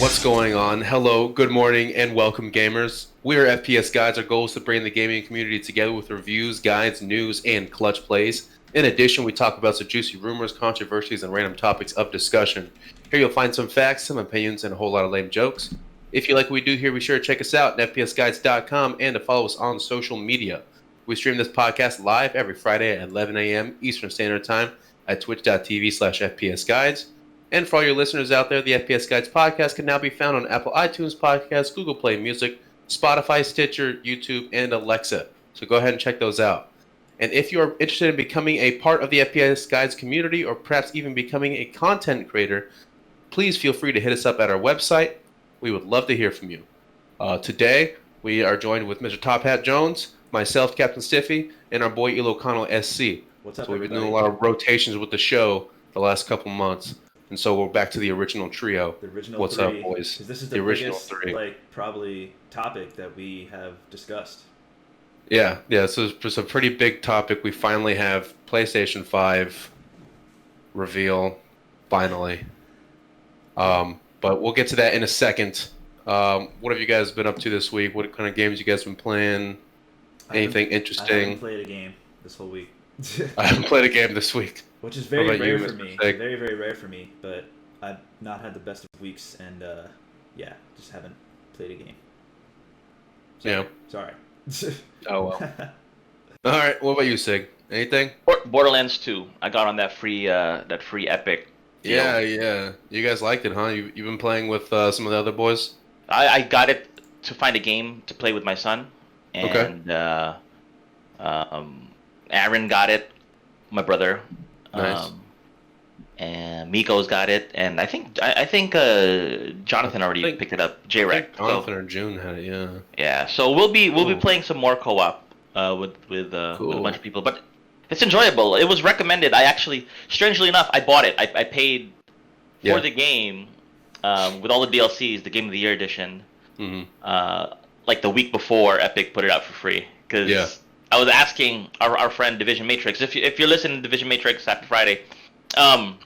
What's going on? Hello, good morning, and welcome, gamers. We are FPS Guides. Our goal is to bring the gaming community together with reviews, guides, news, and clutch plays. In addition, we talk about some juicy rumors, controversies, and random topics of discussion. Here you'll find some facts, some opinions, and a whole lot of lame jokes. If you like what we do here, be sure to check us out at fpsguides.com and to follow us on social media. We stream this podcast live every Friday at 11 a.m. Eastern Standard Time at twitch.tv/fpsguides. And for all your listeners out there, the FPS Guides podcast can now be found on Apple iTunes Podcasts, Google Play Music, Spotify, Stitcher, YouTube, and Alexa. So go ahead and check those out. And if you are interested in becoming a part of the FPS Guides community or perhaps even becoming a content creator, please feel free to hit us up at our website. We would love to hear from you. Today, we are joined with Mr. Top Hat Jones, myself, Captain Stiffy, and our boy Elo Connell SC. What's up, so we've been everybody? doing a lot of rotations with the show the last couple months. And so we're back to the original trio. The original What's three, up, boys? This is the original biggest, three. probably topic that we have discussed. Yeah. So it's a pretty big topic. We finally have PlayStation 5 reveal, finally. But we'll get to that in a second. What have you guys been up to this week? What kind of games you guys been playing? Anything interesting? I haven't played a game this whole week. I haven't played a game this week. Which is very rare for Mr. me. Sig? Very, very rare for me. But I've not had the best of weeks, and yeah, just haven't played a game. Yeah. Sorry. Oh well. All right. What about you, Sig? Anything? Borderlands 2. I got on that free Epic deal. Yeah. You guys liked it, huh? You've been playing with some of the other boys? I got it to find a game to play with my son, and Aaron got it, my brother. Nice. And Miko's got it, and I think Jonathan already picked it up. J-Rec. Jonathan or June had it, yeah. Yeah, so we'll be playing some more co-op with a bunch of people, but it's enjoyable. It was recommended. I actually, strangely enough, I bought it. I paid for the game with all the DLCs, the Game of the Year edition. Mm-hmm. Like the week before Epic put it out for free, because I was asking our friend Division Matrix, if you're listening to Division Matrix after Friday, I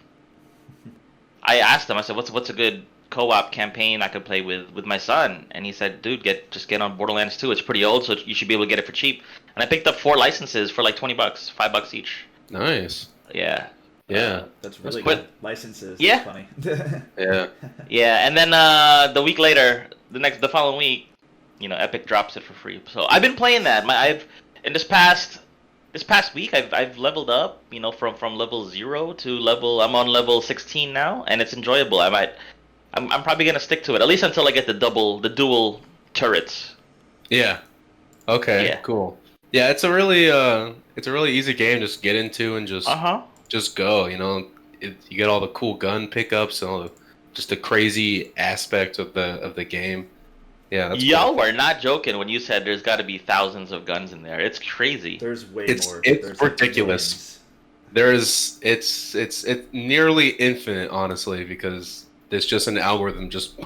asked him, I said, what's a good co-op campaign I could play with my son? And he said, dude, just get on Borderlands 2. It's pretty old, so you should be able to get it for cheap. And I picked up 4 licenses for like $20, $5 each. Nice. Yeah. That's really quick. good. Licenses. Yeah. That's funny. Yeah. Yeah, and then the week later, the following week, Epic drops it for free. So I've been playing that. In this past week, I've leveled up, from level 0 to I'm on level 16 now, and it's enjoyable. I'm probably gonna stick to it at least until I get the dual turrets. Yeah. Okay. Yeah. Cool. Yeah, it's a really easy game. Just get into and just go. You get all the cool gun pickups and all just the crazy aspect of the game. Yeah, that's Y'all cool. were not joking when you said there's got to be thousands of guns in there. It's crazy. There's way more. It's There's ridiculous. It's nearly infinite, honestly, because there's just an algorithm just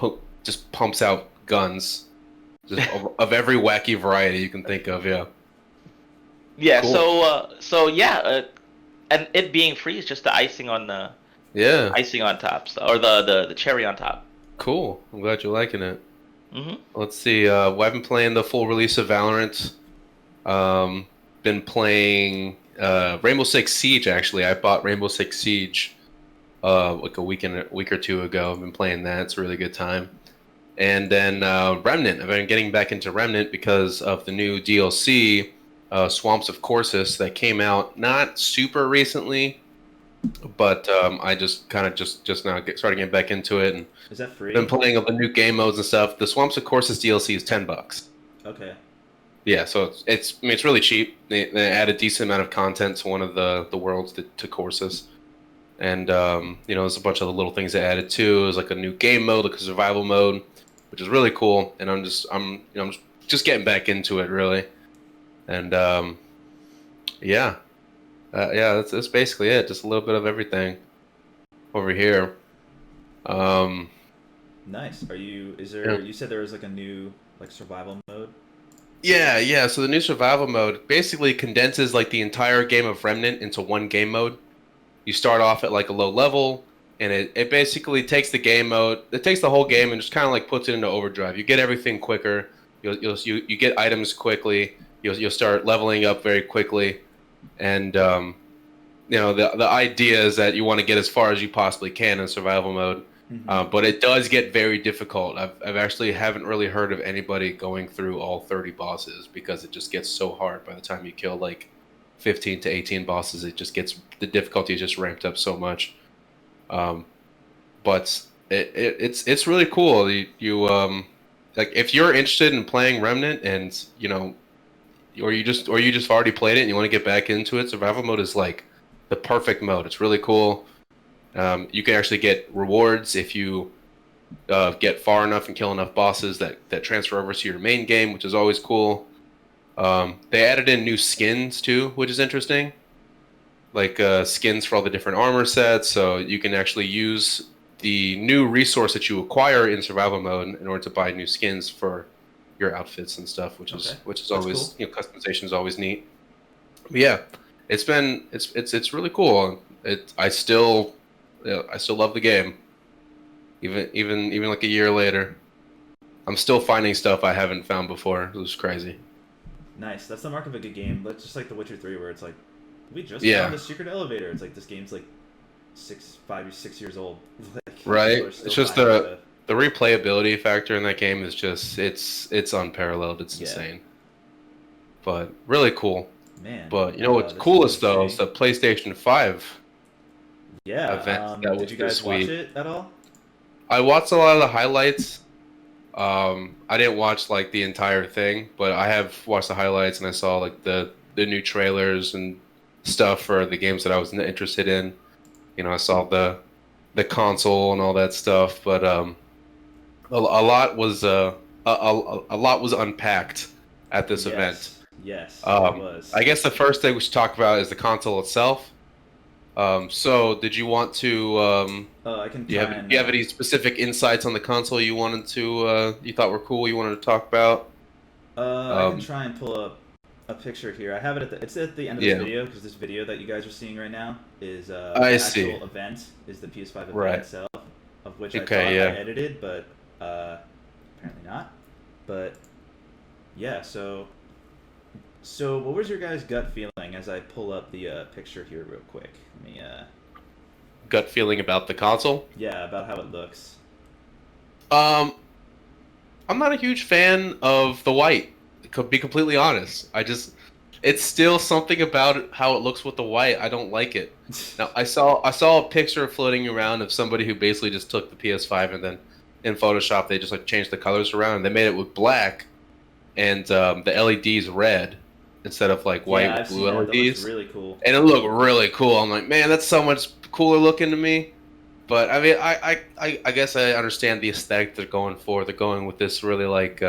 pumps out guns of every wacky variety you can think of. Yeah. Yeah. Cool. And it being free is just the icing on the icing on top, or the cherry on top. Cool. I'm glad you're liking it. Mm-hmm. Let's see. I've been playing the full release of Valorant. Been playing Rainbow Six Siege. Actually, I bought Rainbow Six Siege like a week or two ago. I've been playing that. It's a really good time. And then Remnant. I've been getting back into Remnant because of the new DLC, Swamps of Corsus, that came out not super recently, but I just kind of just now started getting back into it, and Is that free? been playing all the new game modes and stuff. The Swamps of Corsus DLC is $10. Okay. Yeah, so it's really cheap. They add a decent amount of content to one of the worlds to Corsus, and there's a bunch of the little things they added too. There's like a new game mode, like a survival mode, which is really cool. And I'm just getting back into it really, and that's basically it. Just a little bit of everything over here. Nice. You said there was like a new survival mode? Yeah. So the new survival mode basically condenses like the entire game of Remnant into one game mode. You start off at like a low level, and it basically takes the game mode. It takes the whole game and just kind of like puts it into overdrive. You get everything quicker. You get items quickly. You'll start leveling up very quickly, and the idea is that you want to get as far as you possibly can in survival mode. But it does get very difficult. I've actually haven't really heard of anybody going through all 30 bosses because it just gets so hard by the time you kill like 15 to 18 bosses. The difficulty is just ramped up so much. But it's really cool. Like if you're interested in playing Remnant and or you just already played it and you want to get back into it, survival mode is like the perfect mode. It's really cool. You can actually get rewards if you get far enough and kill enough bosses that transfer over to your main game, which is always cool. They added in new skins too, which is interesting. Like skins for all the different armor sets, so you can actually use the new resource that you acquire in survival mode in order to buy new skins for your outfits and stuff, which is That's always cool. customization is always neat. But yeah, it's really cool. I still love the game, even like a year later. I'm still finding stuff I haven't found before. It was crazy. Nice. That's the mark of a good game. But just like The Witcher 3, where it's like, we just Yeah. found the secret elevator. It's like this game's like 6 years old. Like, Right? people are still It's just finding stuff. the replayability factor in that game is just it's unparalleled. It's Yeah. insane. But really cool. Man. But you know what's this is coolest though is interesting. the PlayStation 5 Yeah. event. That was Did you guys this watch week. it at all? I watched a lot of the highlights. I didn't watch like the entire thing, but I have watched the highlights and I saw like the new trailers and stuff for the games that I was interested in. I saw the console and all that stuff, but a lot was a lot was unpacked at this event. Yes, it was. I guess the first thing we should talk about is the console itself. So did you want to? I can Do you try have and, do you have any specific insights on the console you wanted to you thought were cool? You wanted to talk about? I can try and pull up a picture here. I have it it's at the end of this video, because this video that you guys are seeing right now is the actual event, is the PS5 event Right. itself, of which I Okay, thought yeah. I edited, but apparently not. But yeah, so what was your guys' gut feeling as I pull up the picture here real quick? Let me Gut feeling about the console? yeah, about how it looks. I'm not a huge fan of the white. To be completely honest, it's still something about it, how it looks with the white. I don't like it. Now I saw a picture floating around of somebody who basically just took the PS5 and then in Photoshop they just like changed the colors around and they made it with black and the LEDs red instead of like white Yeah, with I've blue seen that. That looks LEDs. really cool. And it looked really cool. I'm like, man, that's so much cooler looking to me. But I mean, I guess I understand the aesthetic they're going for. They're going with this really like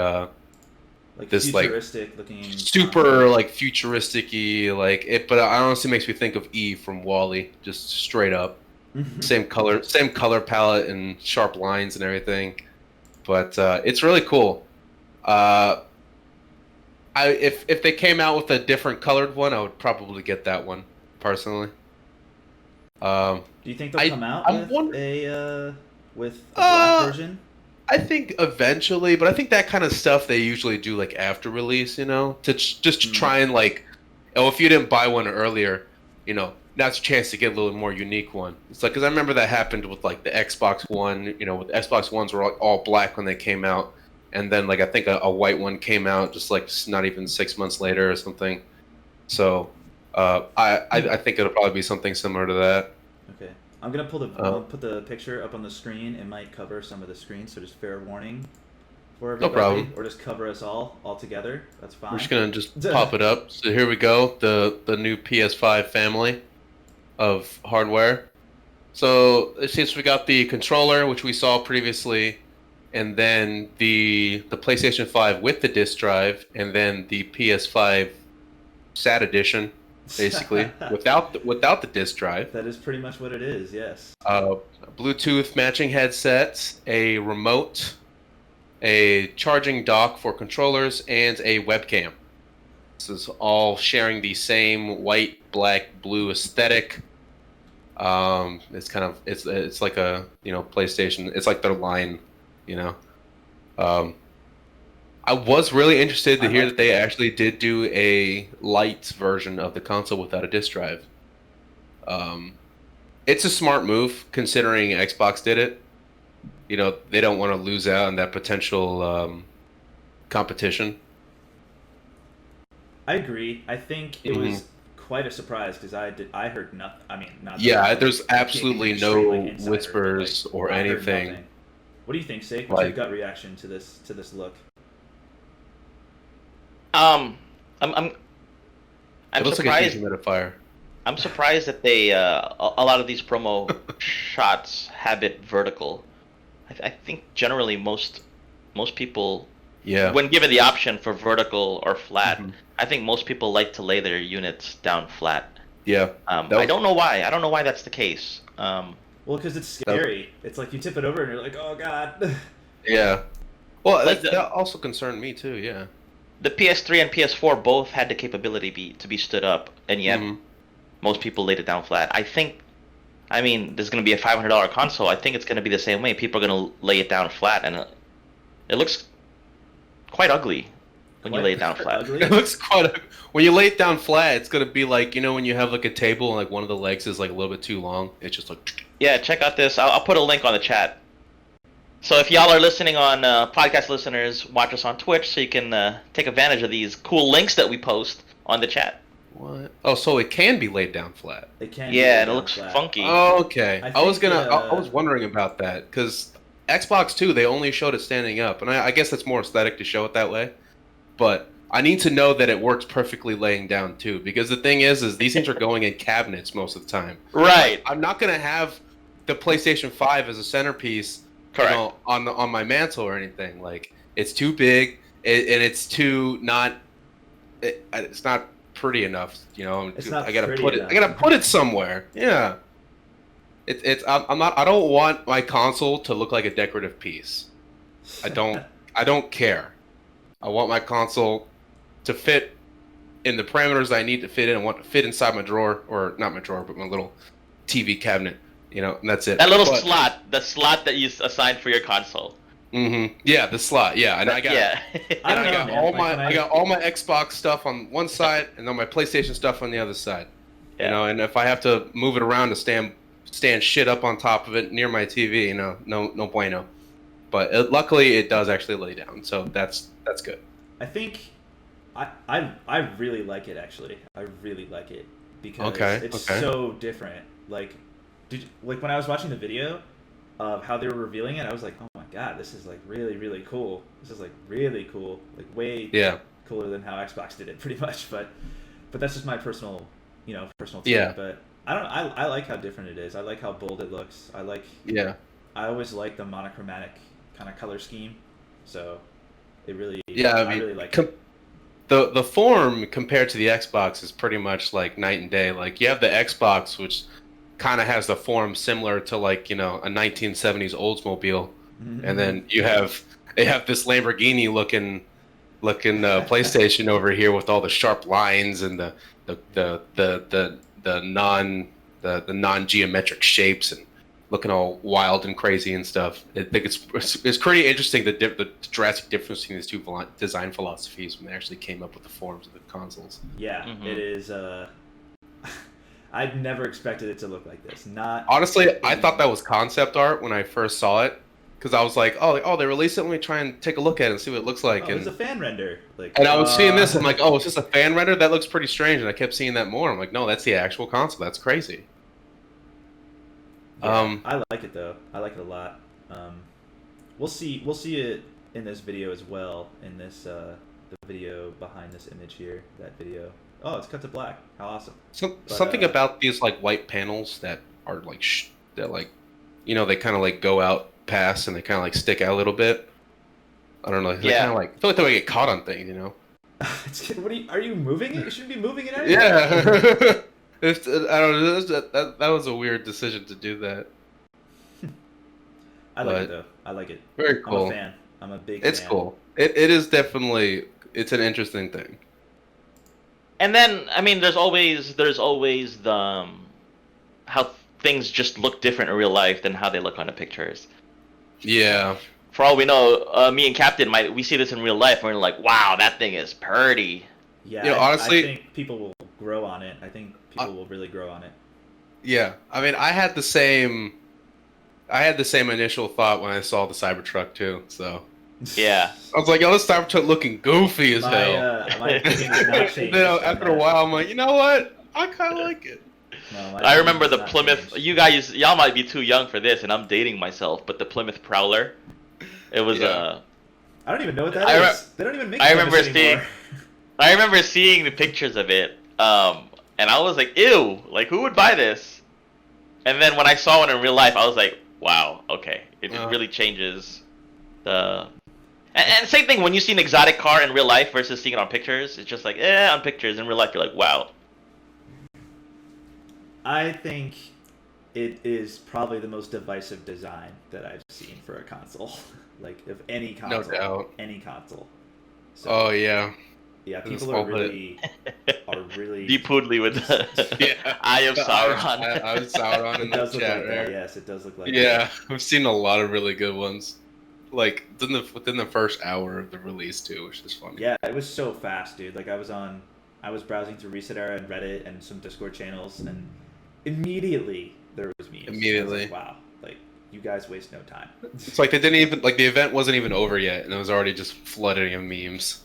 this like futuristic looking super like futuristic-y like it. But it honestly makes me think of E from Wall-E, just straight up. Same color palette and sharp lines and everything. But it's really cool. If they came out with a different colored one, I would probably get that one personally. Do you think they'll come out I'm with a black version? I think eventually, but I think that kind of stuff they usually do like after release, to try and like, oh, if you didn't buy one earlier, now's your chance to get a little more unique one. It's like, because I remember that happened with like the Xbox One, with the Xbox Ones were all black when they came out, and then like I think a white one came out just like not even 6 months later or something. So I think it'll probably be something similar to that. Okay, I'm gonna I'll put the picture up on the screen. It might cover some of the screen, so just fair warning for everybody. No problem. Or just cover us all together. That's fine. We're just gonna pop it up. So here we go, the new PS5 family of hardware. So it seems we got the controller, which we saw previously, and then the PlayStation 5 with the disc drive, and then the PS5 SAT edition, basically without the disc drive. That is pretty much what it is. Yes. Bluetooth matching headsets, a remote, a charging dock for controllers, and a webcam. This is all sharing the same white, black, blue aesthetic. It's like a PlayStation. It's like their line, you know. Um, I was really interested to I hear like that they that. actually did do a light version of the console without a disc drive. Um, it's a smart move considering Xbox did it. They don't want to lose out on that potential competition. I agree. I think it Hmm. was quite a surprise because I heard nothing. I mean, not that Yeah, I'm like there's a gaming absolutely straight like no insider, but like whispers or I heard anything. nothing. What do you think, Sake? What's your Like, gut reaction to this look? Um, I'm I'm it I'm looks like a surprised. dehumidifier. I'm surprised that they a lot of these promo shots have it vertical. I think generally most people, Yeah. when given the option for vertical or flat, Hmm. I think most people like to lay their units down flat. Yeah. That I was don't know why. I don't know why that's the case. Well, because it's that. scary. It's like you tip it over and you're like, oh god. Yeah. Well, Like that also concerned me too. Yeah. the PS3 and PS4 both had the capability to be stood up, and yet Hmm. most people laid it down flat. I mean, there's going to be a $500 console. I think it's going to be the same way. People are going to lay it down flat, and it looks quite ugly when you Quite lay it down flat. ugly. It looks quite. When you lay it down flat, it's gonna be like when you have like a table and like one of the legs is like a little bit too long. It's just like. Yeah, check out this. I'll put a link on the chat. So if y'all are listening on podcast listeners, watch us on Twitch so you can take advantage of these cool links that we post on the chat. What? Oh, so it can be laid down flat. It can be Yeah, laid and it down looks flat. funky. Oh, okay. I I was think gonna. it, I was wondering about that because Xbox 2 they only showed it standing up, and I guess it's more aesthetic to show it that way. But I need to know that it works perfectly laying down too, because the thing is these things are going in cabinets most of the time. Right. I'm not gonna have the PlayStation 5 as a centerpiece, Correct. on my mantle or anything. Like it's too big, and it's too not. It's not pretty enough. It's not I gotta pretty put it. enough. I gotta put it somewhere. Yeah. It's. I'm not. I don't want my console to look like a decorative piece. I don't. I don't care. I want my console to fit in the parameters I need to fit in. I want to fit inside my drawer, or not my drawer, but my little TV cabinet. And that's it. That little But- slot, the slot that you assigned for your console. Yeah, the slot. Yeah, and I got. Yeah. I don't I know, got man. all Like, my when I got all my Xbox stuff on one side and then my PlayStation stuff on the other side. Yeah. And if I have to move it around to stand shit up on top of it near my TV, no bueno. But luckily it does actually lay down, so that's good. I think I really like it actually. I really like it because Okay, it's okay. so different. Like, like when I was watching the video of how they were revealing it, I was like, oh my god, this is like really really cool. This is like really cool. Like way Yeah. cooler than how Xbox did it, pretty much. But that's just my personal take. Yeah. But I like how different it is. I like how bold it looks. Yeah. I always like the monochromatic kind of color scheme. So it really Yeah, I mean, really like com- it. the form compared to the Xbox is pretty much like night and day. Like you have the Xbox, which kind of has the form similar to like a 1970s Oldsmobile, and then they have this Lamborghini looking PlayStation over here with all the sharp lines and the non geometric shapes and looking all wild and crazy and stuff. I think it's pretty interesting the drastic difference between these two design philosophies when they actually came up with the forms of the consoles. Yeah, Mhm. it is. I'd never expected it to look like this. Not Honestly, I thought that was concept art when I first saw it, because I was like, oh, they released it. Let me try and take a look at it and see what it looks like. Oh, it's a fan render. Like, And I was seeing this, I'm like, oh, is this a fan render? That looks pretty strange. And I kept seeing that more. I'm like, no, that's the actual console. That's crazy. yeah, I like it though. I like it a lot. We'll see it in this video as well. In this the video behind this image here. That video. Oh, it's cut to black. How awesome. Something about these like white panels that are like that like, they kind of like go out past and they kind of like stick out a little bit. I don't know. They Yeah. kind of like I feel like they get caught on things, Are you moving it? You shouldn't be moving it anyway. Yeah. I don't know. That was a weird decision to do that. I like it But- though. I like it. Very I'm cool. a fan. I'm a big It's fan. cool. It is definitely it's an interesting thing. And then, I mean, there's always the how things just look different in real life than how they look on the pictures. Yeah. For all we know, me and Captain we see this in real life, and we're like, wow, that thing is pretty. Yeah, You know, honestly, I think people will grow on it. I think people will really grow on it. Yeah, I mean, I had the same initial thought when I saw the Cybertruck too. So Yeah. I was like, "Yo, this Cybertruck looking goofy as hell." My opinion has not changed. Then after a while, I'm like, you know what? I kind of like it. No, I remember the opinion has not Plymouth. changed. Y'all might be too young for this, and I'm dating myself. But the Plymouth Prowler, it was Yeah. I don't even know what that is. They don't even make. I remember Plymouths anymore. I remember seeing the pictures of it, and I was like, ew, like who would buy this? And then when I saw it in real life, I was like, wow, okay, it really changes the. And same thing when you see an exotic car in real life versus seeing it on pictures. It's just like, on pictures. In real life, you're like, wow. I think it is probably the most divisive design that I've seen for a console, like of any console. No doubt. Any console. So, Oh yeah. yeah, people are really Deep Poodley with the Eye of Sauron. I was Sauron in It the does look chat, like that. right? Yes, it does look like Yeah, that. I've seen a lot of really good ones, like within the first hour of the release too, which is funny. Yeah, it was so fast, dude. Like I was browsing through Reset Era and Reddit and some Discord channels, and immediately there was memes. Immediately. I was like, wow, like you guys waste no time. It's like they didn't even the event wasn't even over yet, and it was already just flooding of memes.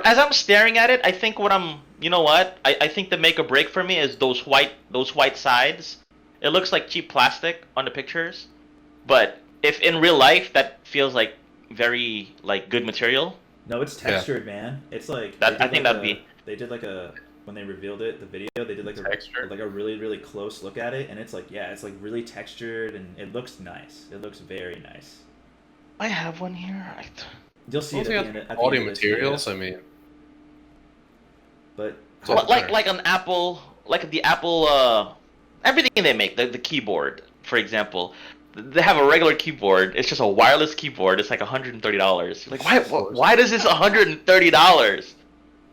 As I'm staring at it, I think you know what? I think the make or break for me is those white sides. It looks like cheap plastic on the pictures, but if in real life that feels like very like good material. No, it's textured, man. It's like that. I think that'd be. They did like a when they revealed it, the video. They did like a really really close look at it, and it's like it's like really textured, and it looks nice. It looks very nice. I have one here. You'll see it at the end. Audio materials. I mean, but like an Apple, like the Apple, everything they make, the keyboard, for example. They have a regular keyboard. It's just a wireless keyboard. It's like $130. Like, why does this $130?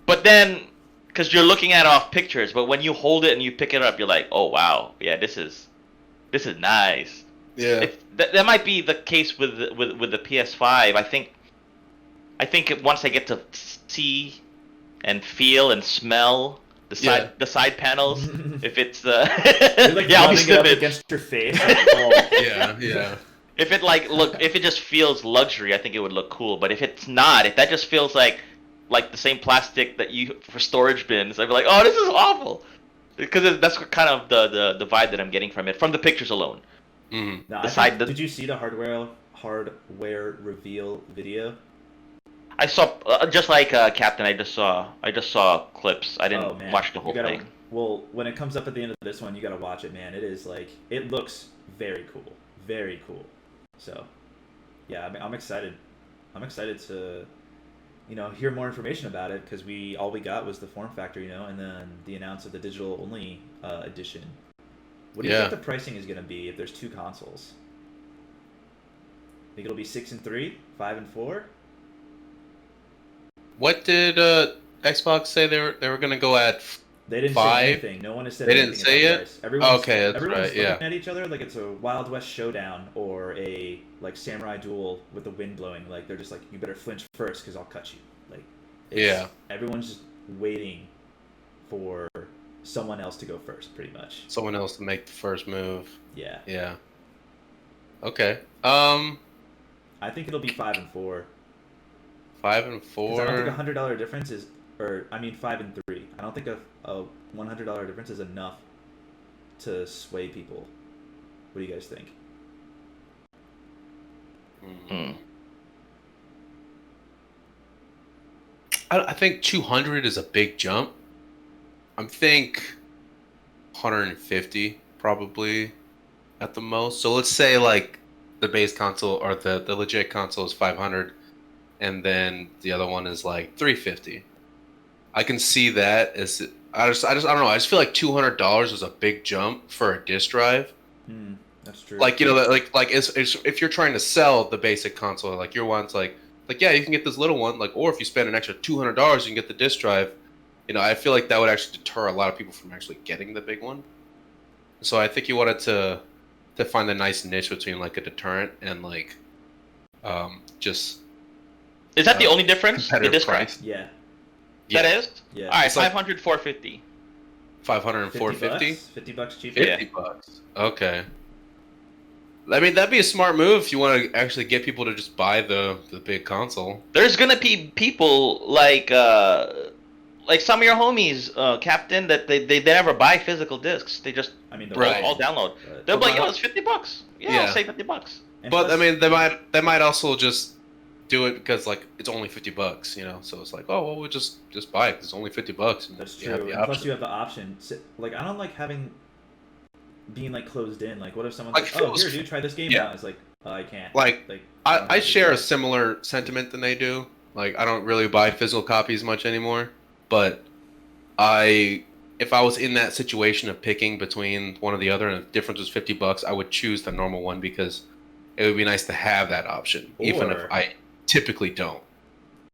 But then, because you're looking at it off pictures, but when you hold it and you pick it up, you're like, oh wow, yeah, this is nice. Yeah. That might be the case with the PS5. I think once I get to see and feel and smell the side panels, if it's like I'll be rubbing it up snipping against your face. Like, yeah. If it if it just feels luxury, I think it would look cool. But if it's not, if that just feels like the same plastic that you for storage bins, I'd be like, oh, this is awful, because that's kind of the vibe that I'm getting from it, from the pictures alone. Mm-hmm. No, did you see the hardware reveal video? I saw just like Captain. I just saw clips. I didn't watch the whole thing. Well, when it comes up at the end of this one, you gotta watch it, man. It is like it looks very cool, very cool. So, yeah, I mean, I'm excited. I'm excited to, hear more information about it, because all we got was the form factor, and then the announce of the digital only edition. What do you think the pricing is gonna be if there's two consoles? Think it'll be 6 and 3, 5 and 4? What did Xbox say they were gonna go at? They didn't 5? say anything. No one has said they anything. Didn't say about it. Price. Everyone's Everyone's looking at each other like it's a Wild West showdown or a samurai duel with the wind blowing. Like they're just like, you better flinch first because I'll cut you. Like, everyone's just waiting for someone else to go first, pretty much. Someone else to make the first move. Yeah. Yeah. Okay. I think it'll be 5 and 4. 5 and 4. I don't think $100 difference is, 5 and 3. I don't think a $100 difference is enough to sway people. What do you guys think? I think 200 is a big jump. I think 150 probably at the most. So let's say like the base console or the legit console is 500, and then the other one is like 350. I can see that as I don't know. I just feel like $200 is a big jump for a disc drive. That's true. Like it's, if you're trying to sell the basic console, like your one's like yeah, you can get this little one, like, or if you spend an extra $200, you can get the disc drive. I feel like that would actually deter a lot of people from actually getting the big one. So I think you wanted to find a nice niche between like a deterrent and like just Is that the only difference? The competitive disc price. price? Yeah. That Yeah, is? Yeah. Alright, It's like 500, 450. 500 and 450. $50 cheaper. Yeah. $50. Okay. I mean, that'd be a smart move if you want to actually get people to just buy the big console. There's gonna be people like some of your homies, Captain, that they never buy physical discs. They just I mean, Right. all download. But, They'll be like, But- yo, it's $50. Yeah, Yeah. I'll say $50. and But I plus- mean, they might also just do it because like it's only $50, you know. So it's like, oh well, we'll just buy it 'cause it's only $50. And that's you have true. the And plus, option. you have the option. Like, I don't like having being like closed in. Like, what if someone's Like, like, if it "Oh, was- here, dude, try this game yeah. out." It's like, I can't. Like, don't have I this share a stuff. similar sentiment than they do. Like I don't really buy physical copies much anymore, but if I was in that situation of picking between one or the other and the difference was $50, I would choose the normal one because it would be nice to have that option, even if Or- I typically don't.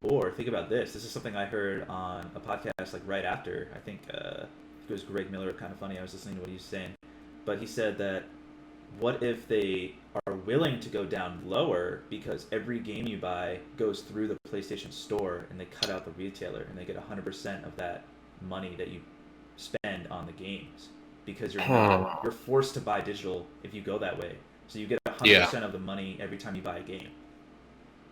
Or think about this. This is something I heard on a podcast like right after. I think it was Greg Miller. Kind of funny. I was listening to what he was saying, but he said that what if they are willing to go down lower because every game you buy goes through the PlayStation Store and they cut out the retailer and they get 100% of that money that you spend on the games because you're forced to buy digital if you go that way. So you get 100% of the money every time you buy a game.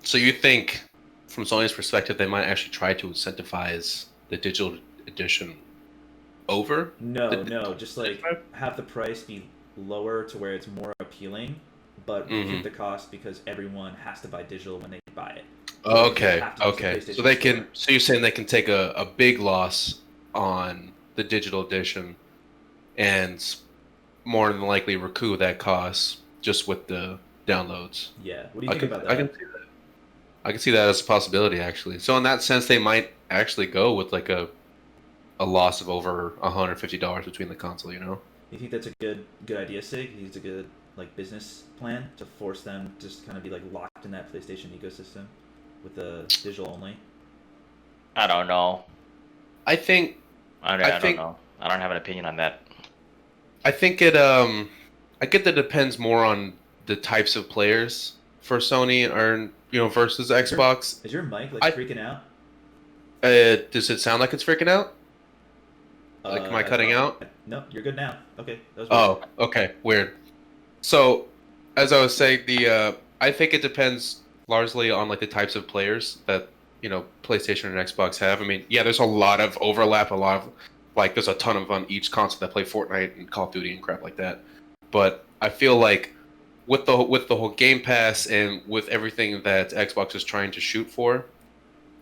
So you think, from Sony's perspective, they might actually try to incentivize the digital edition over? No, just like have the price be lower to where it's more appealing, but recoup the cost because everyone has to buy digital when they buy it. Okay, They have to use the okay. PlayStation So they Store. can. So you're saying they can take a big loss on the digital edition, and more than likely recoup that cost just with the downloads. Yeah. What do you think about that? I can see that. I can see that as a possibility, actually. So in that sense, they might actually go with like a loss of over $150 between the console. You know? You think that's a good idea, Sig? You think it's a good like business plan to force them to just kind of be like locked in that PlayStation ecosystem with the digital only? I don't know. I think. I don't know. I don't have an opinion on that. I think it. I get that depends more on the types of players for Sony or versus Xbox. Is your mic like freaking out? Does it sound like it's freaking out? Like, am I cutting fine. out? No, you're good now. Okay, that was weird. Oh, okay, weird. So, as I was saying, I think it depends largely on like the types of players that PlayStation and Xbox have. I mean, yeah, there's a lot of overlap, there's a ton of on each console that play Fortnite and Call of Duty and crap like that. But I feel like with the whole Game Pass and with everything that Xbox is trying to shoot for,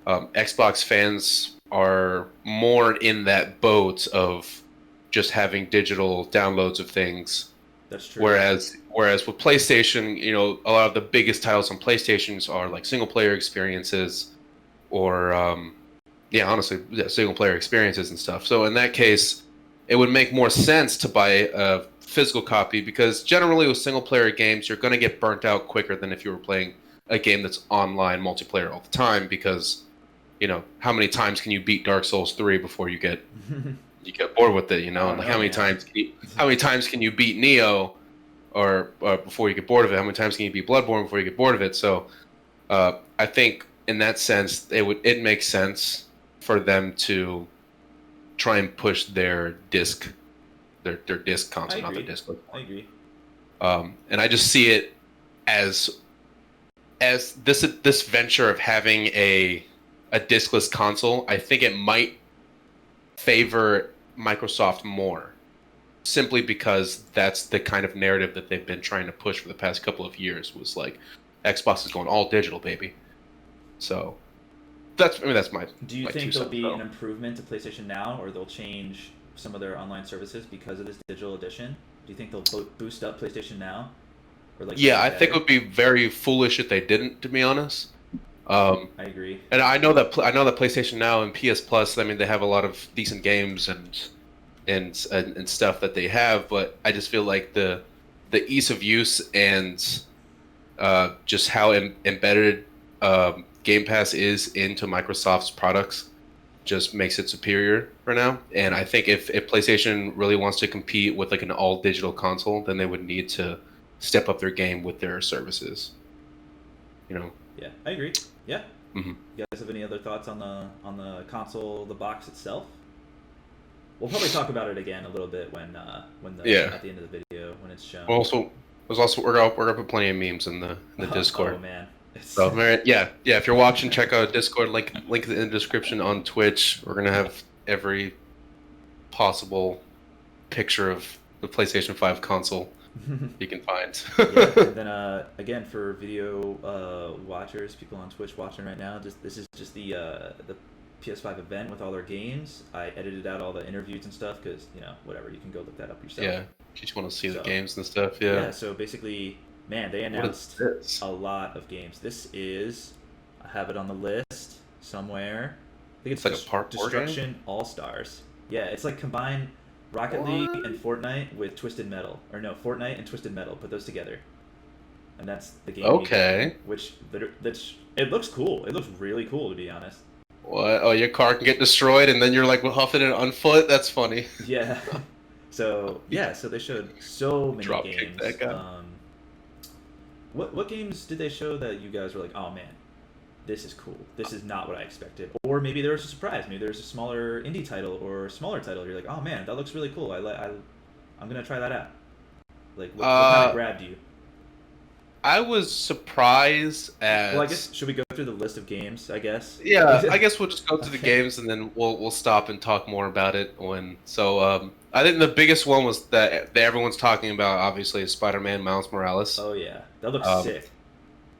Xbox fans are more in that boat of just having digital downloads of things. That's true. Whereas with PlayStation, a lot of the biggest titles on PlayStations are like single player experiences, or honestly, single player experiences and stuff. So in that case, it would make more sense to buy a physical copy because generally with single player games, you're going to get burnt out quicker than if you were playing a game that's online multiplayer all the time. Because how many times can you beat Dark Souls 3 before you get bored with it? Like how many times can you beat Neo, or before you get bored of it? How many times can you beat Bloodborne before you get bored of it? So I think in that sense, it makes sense for them to try and push their disc console, not their disc. I agree. And I just see it as this venture of having a discless console. I think it might favor Microsoft more, simply because that's the kind of narrative that they've been trying to push for the past couple of years. Was like Xbox is going all digital, baby. So that's my. Do you my think two there'll cents, be though. an improvement to PlayStation Now, or they'll change some of their online services because of this digital edition? Do you think they'll boost up PlayStation Now? Or Yeah, I think it would be very foolish if they didn't, to be honest. I agree. And I know that PlayStation Now and PS Plus, I mean, they have a lot of decent games and stuff that they have, but I just feel like the ease of use and just how embedded Game Pass is into Microsoft's products just makes it superior for now. And I think if PlayStation really wants to compete with like an all digital console, then they would need to step up their game with their services. You know. Yeah, I agree. Yeah. Mm-hmm. You guys have any other thoughts on the console, the box itself? We'll probably talk about it again a little bit when at the end of the video when it's shown. We're gonna put plenty of memes in the Discord. Oh man. So yeah. If you're watching, check out Discord. Link in the description on Twitch. We're gonna have every possible picture of the PlayStation 5 console you can find. Yeah, and then again for video watchers, people on Twitch watching right now, this is just the PS5 event with all their games. I edited out all the interviews and stuff because whatever, you can go look that up yourself. Yeah, you just want to see the games and stuff. Yeah. So basically, man, they announced a lot of games. This is, I have it on the list somewhere. I think it's like a parkour Destruction All Stars. Yeah, it's like combine Rocket League and Fortnite with Twisted Metal, or no, Fortnite and Twisted Metal. Put those together, and that's the game. Okay. It looks cool. It looks really cool, to be honest. What? Oh, your car can get destroyed, and then you're like huffing it on foot. That's funny. Yeah. So they showed so many Drop games. kick that guy. What games did they show that you guys were like, oh man, this is cool. This is not what I expected. Or maybe there was a surprise. Maybe there's a smaller indie title or a smaller title. You're like, oh man, that looks really cool. I'm gonna try that out. Like, what kind of grabbed you? I was surprised at. Well, I guess should we go through the list of games? I guess. Yeah, I guess we'll just go through the games and then we'll stop and talk more about it when. So I think the biggest one was that everyone's talking about obviously is Spider-Man Miles Morales. Oh yeah, that looks sick.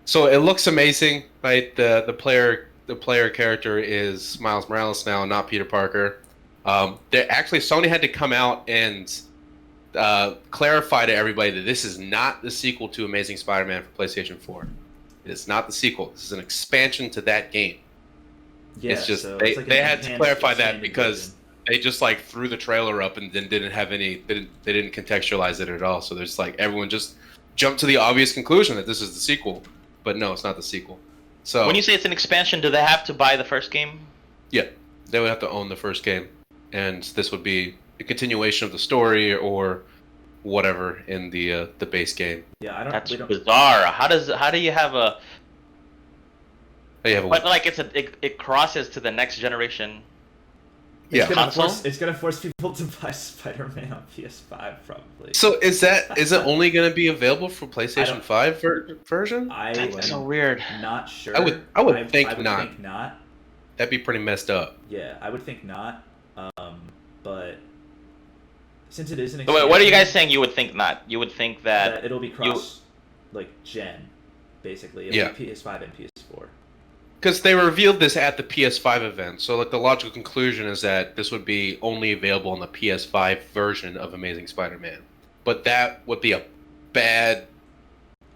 So it looks amazing, right? The player character is Miles Morales now, not Peter Parker. Sony had to come out and clarify to everybody that this is not the sequel to Amazing Spider-Man for PlayStation 4. It is not the sequel. This is an expansion to that game. Yeah, it's just so they had to clarify that because version. they just like threw the trailer up and then didn't have any. They didn't contextualize it at all. So there's like everyone just jumped to the obvious conclusion that this is the sequel, but no, it's not the sequel. So when you say it's an expansion, do they have to buy the first game? Yeah, they would have to own the first game, and this would be a continuation of the story or whatever in the base game. Yeah, I don't. That's bizarre. How do you have a? But like it crosses to the next generation. Console? It's gonna force people to buy Spider-Man on PS5 probably. So is it only gonna be available for PlayStation 5 version? That's so weird. Not sure. I would think not. Think not. That'd be pretty messed up. Yeah, I would think not. But since it is an expansion, what are you guys saying? You would think not. You would think that it'll be cross gen, basically. It'll be PS5 and PS4. Because they revealed this at the PS5 event, so like the logical conclusion is that this would be only available on the PS5 version of Amazing Spider-Man. But that would be a bad.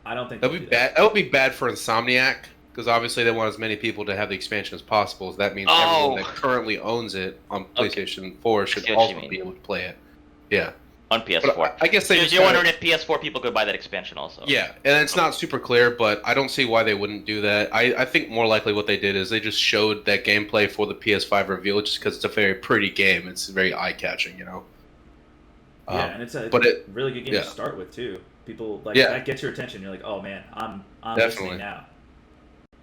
I don't think that would be bad. That would be bad for Insomniac because obviously they want as many people to have the expansion as possible. So that means everyone that currently owns it on PlayStation 4 should also be able to play it. Yeah. On PS4. But I guess you're wondering if PS4 people could buy that expansion also. Yeah, and it's not super clear, but I don't see why they wouldn't do that. I think more likely what they did is they just showed that gameplay for the PS5 reveal just because it's a very pretty game. It's very eye-catching, you know? Yeah, and it's a really good game to start with, too. People, that gets your attention. You're like, oh, man, I'm listening now.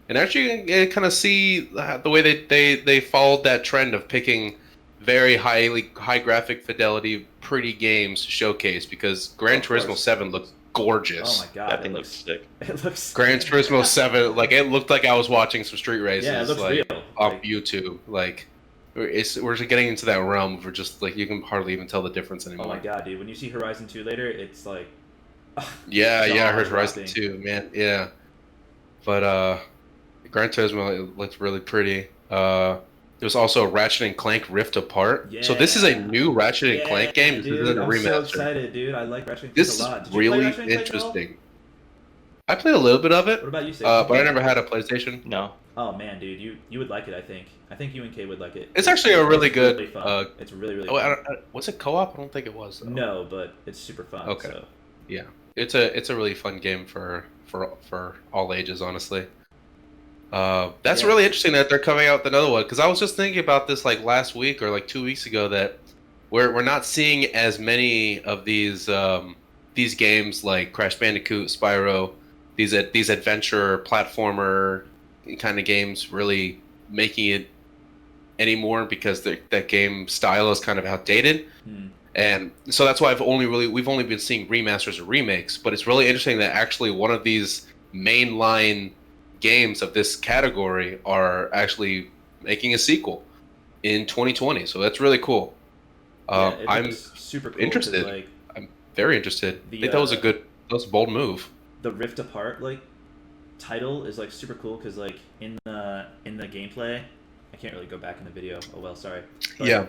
And actually, you kind of see the way they followed that trend of picking very high graphic fidelity, pretty games to showcase because Gran Turismo 7 looked gorgeous. Oh my god, that thing looks sick. It looks Gran Turismo 7, like it looked like I was watching some street races. Yeah, it looks real. On like, YouTube, like we're getting into that realm where just like you can hardly even tell the difference anymore. Oh my god, dude! When you see Horizon 2 later, it's like. Yeah, I heard Horizon 2, man. Yeah, but Gran Turismo looks really pretty. There's also Ratchet and Clank Rift Apart. Yeah. So this is a new Ratchet and Clank game. This isn't a remaster. I'm so excited, dude. I like Ratchet and Clank this a lot. This is really interesting. I played a little bit of it. What about you, Sig? But I never had a PlayStation. No. Oh man, dude, you would like it. I think you and Kay would like it. It's actually a really good. Really fun. It's really fun. Was it co-op? I don't think it was. Though. No, but it's super fun. Okay. So. Yeah, it's a really fun game for all ages, honestly. That's Yeah. really interesting that they're coming out with another one because I was just thinking about this like last week or like 2 weeks ago that we're not seeing as many of these games like Crash Bandicoot, Spyro, these adventure platformer kind of games really making it anymore because that game style is kind of outdated. Hmm. And so that's why we've only been seeing remasters or remakes, but it's really interesting that actually one of these mainline games of this category are actually making a sequel in 2020. So that's really cool. Yeah, it I'm looks super cool because interested. like I'm very interested. I the think that was a bold move. the Rift Apart like title is like super cool because like in the gameplay, I can't really go back in the video. Oh well, sorry. But Yeah,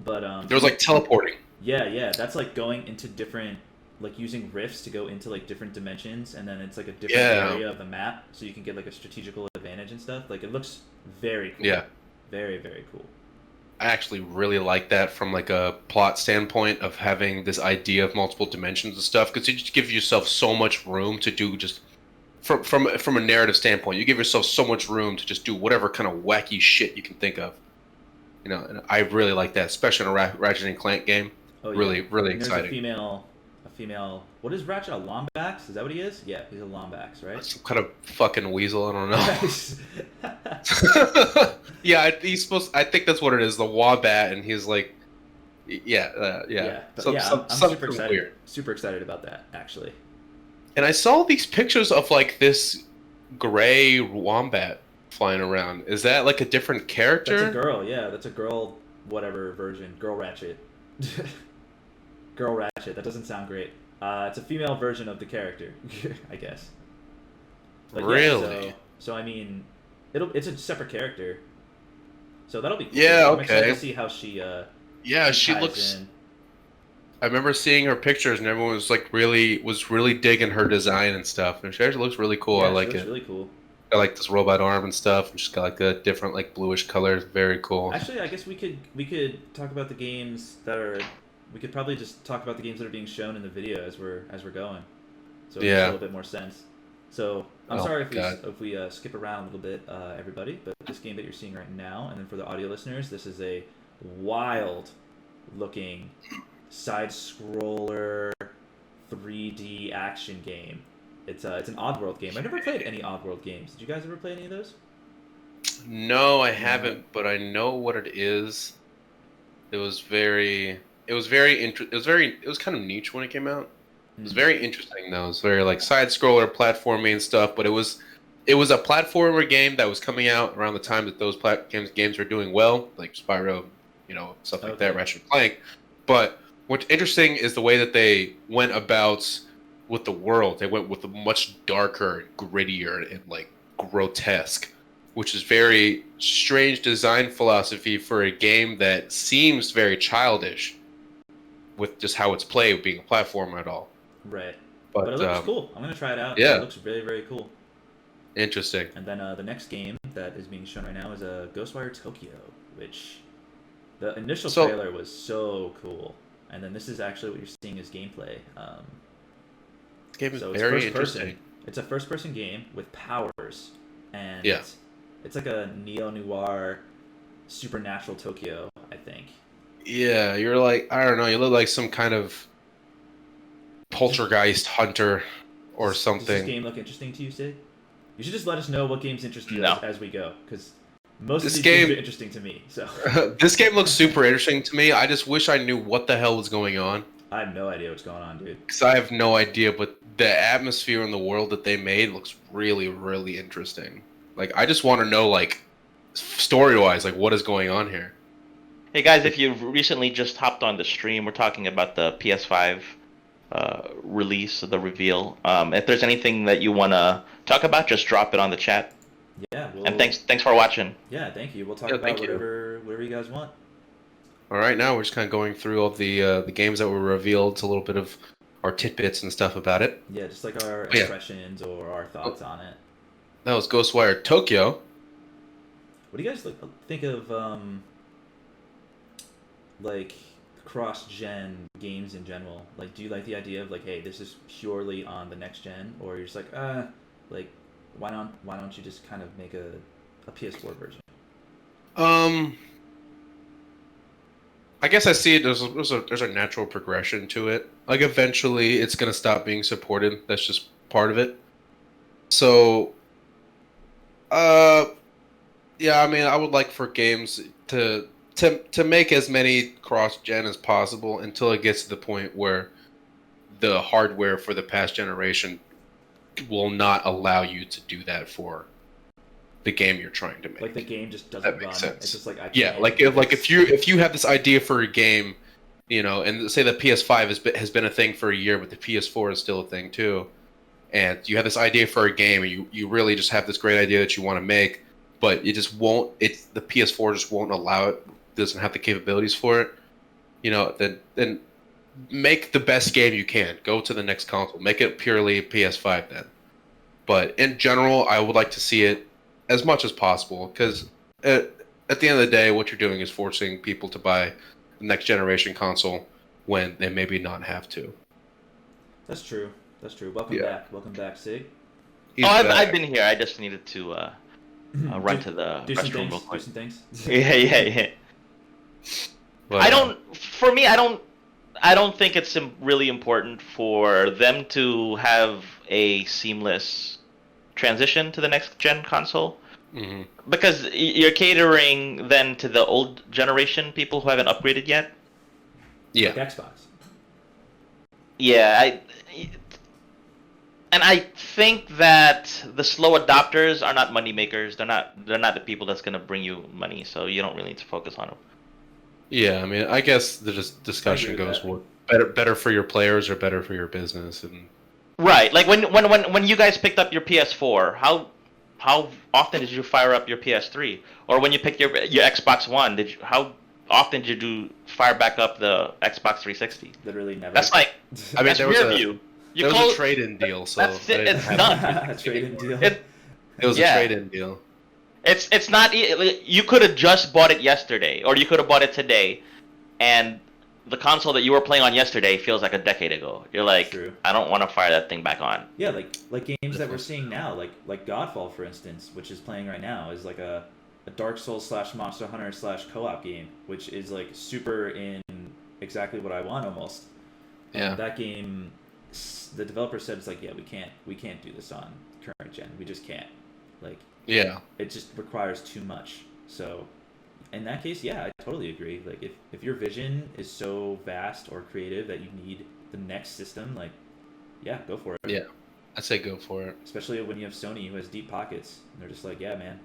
there was in like teleporting. yeah, that's like going into different, like using rifts to go into like different dimensions, and then it's like a different Yeah, area of the map, so you can get like a strategical advantage and stuff. Like it looks very cool. yeah. Very, very cool. I actually really like that from like a plot standpoint of having this idea of multiple dimensions and stuff because it just gives yourself so much room to do just from a narrative standpoint. You give yourself so much room to just do whatever kind of wacky shit you can think of. You know, and I really like that, especially in a Ratchet and Clank game. Oh yeah. Really, really And there's exciting. a female. What is Ratchet? A Lombax? Is that what he is? Yeah, he's a Lombax, right? Some kind of fucking weasel. I don't know. Yeah, Yeah, he's supposed. I think that's what it is. The wombat, and he's like, yeah, yeah. but Some, yeah, some, I'm super something excited. weird. Super excited about that, actually. And I saw these pictures of like this gray wombat flying around. Is that like a different That's a character? girl. Yeah, that's a girl. Whatever version. Girl Ratchet. Girl Ratchet. That doesn't sound great. It's a female version of the character, I guess. But yeah, Really? so I mean, it's a separate character, so that'll be cool. Yeah, I'm excited okay. to see how she Yeah, she ties looks. in. I remember seeing her pictures, and everyone was like really digging her design and stuff. And she actually looks really cool. I Yeah, she like looks it. really cool. I like this robot arm and stuff. And she's got like a different like bluish color. Very cool. Actually, I guess we could talk about the games that are. We could probably just talk about the games that are being shown in the video as we're going, so it makes a Yeah. little bit more sense. So I'm Oh sorry God. if we skip around a little bit, everybody. But this game that you're seeing right now, and then for the audio listeners, this is a wild looking side scroller 3D action game. It's an Oddworld game. I've never played any Oddworld games. Did you guys ever play any of those? No, I No. haven't, but I know what it is. It was very. It was very It was very. It was kind of niche when it came out. It was Hmm. very interesting though. It was very like side scroller platforming and stuff, but it was a platformer game that was coming out around the time that those games were doing well, like Spyro, stuff like that, Okay. Ratchet and Clank. But what's interesting is the way that they went about with the world. They went with a much darker, grittier, and like grotesque, which is very strange design philosophy for a game that seems very childish with just how it's played, being a platformer at all. Right. But it But looks cool. I'm gonna try it out. It yeah, looks very, very cool. interesting. And then the next game that is being shown right now is Ghostwire Tokyo, which the initial So trailer was so cool. And then this is actually what you're seeing as gameplay. this game is So it's very first person. interesting. It's a first person game with powers, and Yeah, it's like a neo noir supernatural Tokyo, I think. yeah. You're like I don't know. You look like some kind of poltergeist hunter or Does this something. game look interesting to you, Sid? You should just let us know what games interest you No. as we go, because most of This these games game, are interesting to me. So this game looks super interesting to me. I just wish I knew what the hell was going on I have no idea what's going on, dude. because I have no idea. But the atmosphere and the world that they made looks really, really interesting. Like I just want to know, like, story-wise, like what is going on here. Hey guys, if you've recently just hopped on the stream, we're talking about the PS5 release, the reveal. If there's anything that you want to talk about, just drop it on the chat. Yeah, And well, thanks for watching. yeah, thank you. We'll talk Yeah, about thank you. whatever you guys want. All right, now we're just kind of going through all the games that were revealed. It's a little bit of our tidbits and stuff about it. Yeah, just like our Oh, yeah. impressions or our thoughts on it. That was Ghostwire Tokyo. What do you guys think of like cross-gen games in general? Like, do you like the idea of like, hey, this is purely on the next gen, or you're just like, like why don't you just kind of make a PS4 version? I guess I see it. There's a natural progression to it. Like eventually, it's gonna stop being supported. That's just part of it. So, yeah. I mean, I would like for games to make as many cross-gen as possible until it gets to the point where the hardware for the past generation will not allow you to do that for the game you're trying to make. Like the game just doesn't That run. makes sense. It's just like I Yeah, can't like do if you have this idea for a game, you know, and say the PS5 has been a thing for a year, but the PS4 is still a thing too, and you have this idea for a game, and you really just have this great idea that you want to make, but it just won't. The PS4 just won't allow it. Doesn't have the capabilities for it. You know, then make the best game you can. Go to the next console. Make it purely PS5 then. But in general, I would like to see it as much as possible because at the end of the day, what you're doing is forcing people to buy the next generation console when they maybe not have to. That's true. That's true. Welcome back, Sig. I've been here. I just needed to run to the restroom real quick. Do some things. Yeah. But, I don't think it's really important for them to have a seamless transition to the next gen console. Mm-hmm. Because you're catering then to the old generation people who haven't upgraded yet. Yeah. Like Xbox. Yeah, I think that the slow adopters are not money makers. They're not the people that's gonna bring you money. So you don't really need to focus on them. Yeah, I mean, I guess the discussion goes what better for your players or better for your business, and right. Like when you guys picked up your PS4, how often did you fire up your PS3? Or when you picked your Xbox One, how often did you fire back up the Xbox 360? Literally never. That's like I mean, that's rear view. There was a trade-in deal, so that's it. It's done. A trade-in deal. It was a trade-in deal. It's not. You could have just bought it yesterday, or you could have bought it today, and the console that you were playing on yesterday feels like a decade ago. You're like, True. I don't want to fire that thing back on. Yeah, like games that we're seeing now, like Godfall, for instance, which is playing right now, is like a Dark Souls / Monster Hunter / co-op game, which is like super in exactly what I want almost. Yeah. That game, the developer said it's like, yeah, we can't do this on current gen. We just can't. Like, Yeah. it just requires too much. So in that case, yeah, I totally agree. Like if your vision is so vast or creative that you need the next system, like, yeah, go for it. Yeah. I'd say go for it. Especially when you have Sony who has deep pockets. And they're just like, yeah, man,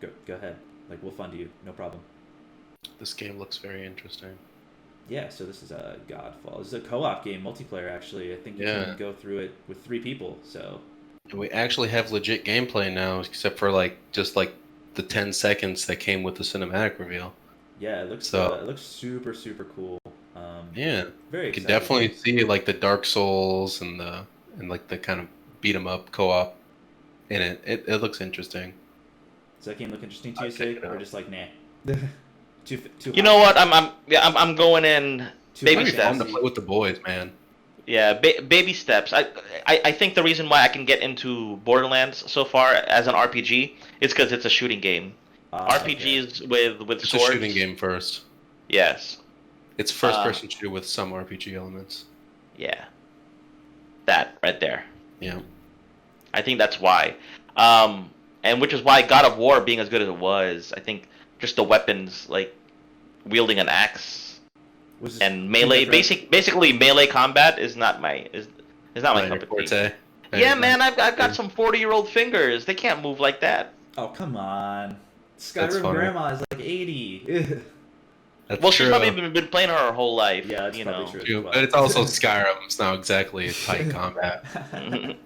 go ahead. Like, we'll fund you, no problem. This game looks very interesting. Yeah, so this is a Godfall. This is a co-op game, multiplayer actually. I think you can go through it with 3 people. So We actually have legit gameplay now, except for just the 10 seconds that came with the cinematic reveal. yeah, it looks super cool. Yeah, very you can excited. definitely see the Dark Souls and the kind of beat 'em up co-op in it. It looks interesting. Does that game look interesting to you, I'd check Sig? it Or out. just like, nah? too You know what? I'm going in baby It's fun steps. to play with the boys, man. Yeah, baby steps. I think the reason why I can get into Borderlands so far as an RPG is because it's a shooting game. RPGs with It's swords. a shooting game first. Yes. It's first-person shooter with some RPG elements. Yeah. That right there. Yeah. I think that's why. And which is why God of War being as good as it was, I think just the weapons, like wielding an axe and melee, basically melee combat is not my cup of tea. Yeah, man, I've got some 40-year-old fingers. They can't move like that. Oh, come on. That's Skyrim funny. grandma is like 80. That's Well, true. she's probably been playing her whole life. Yeah, that's you probably know. true. True, but it's also Skyrim. It's not exactly a tight combat.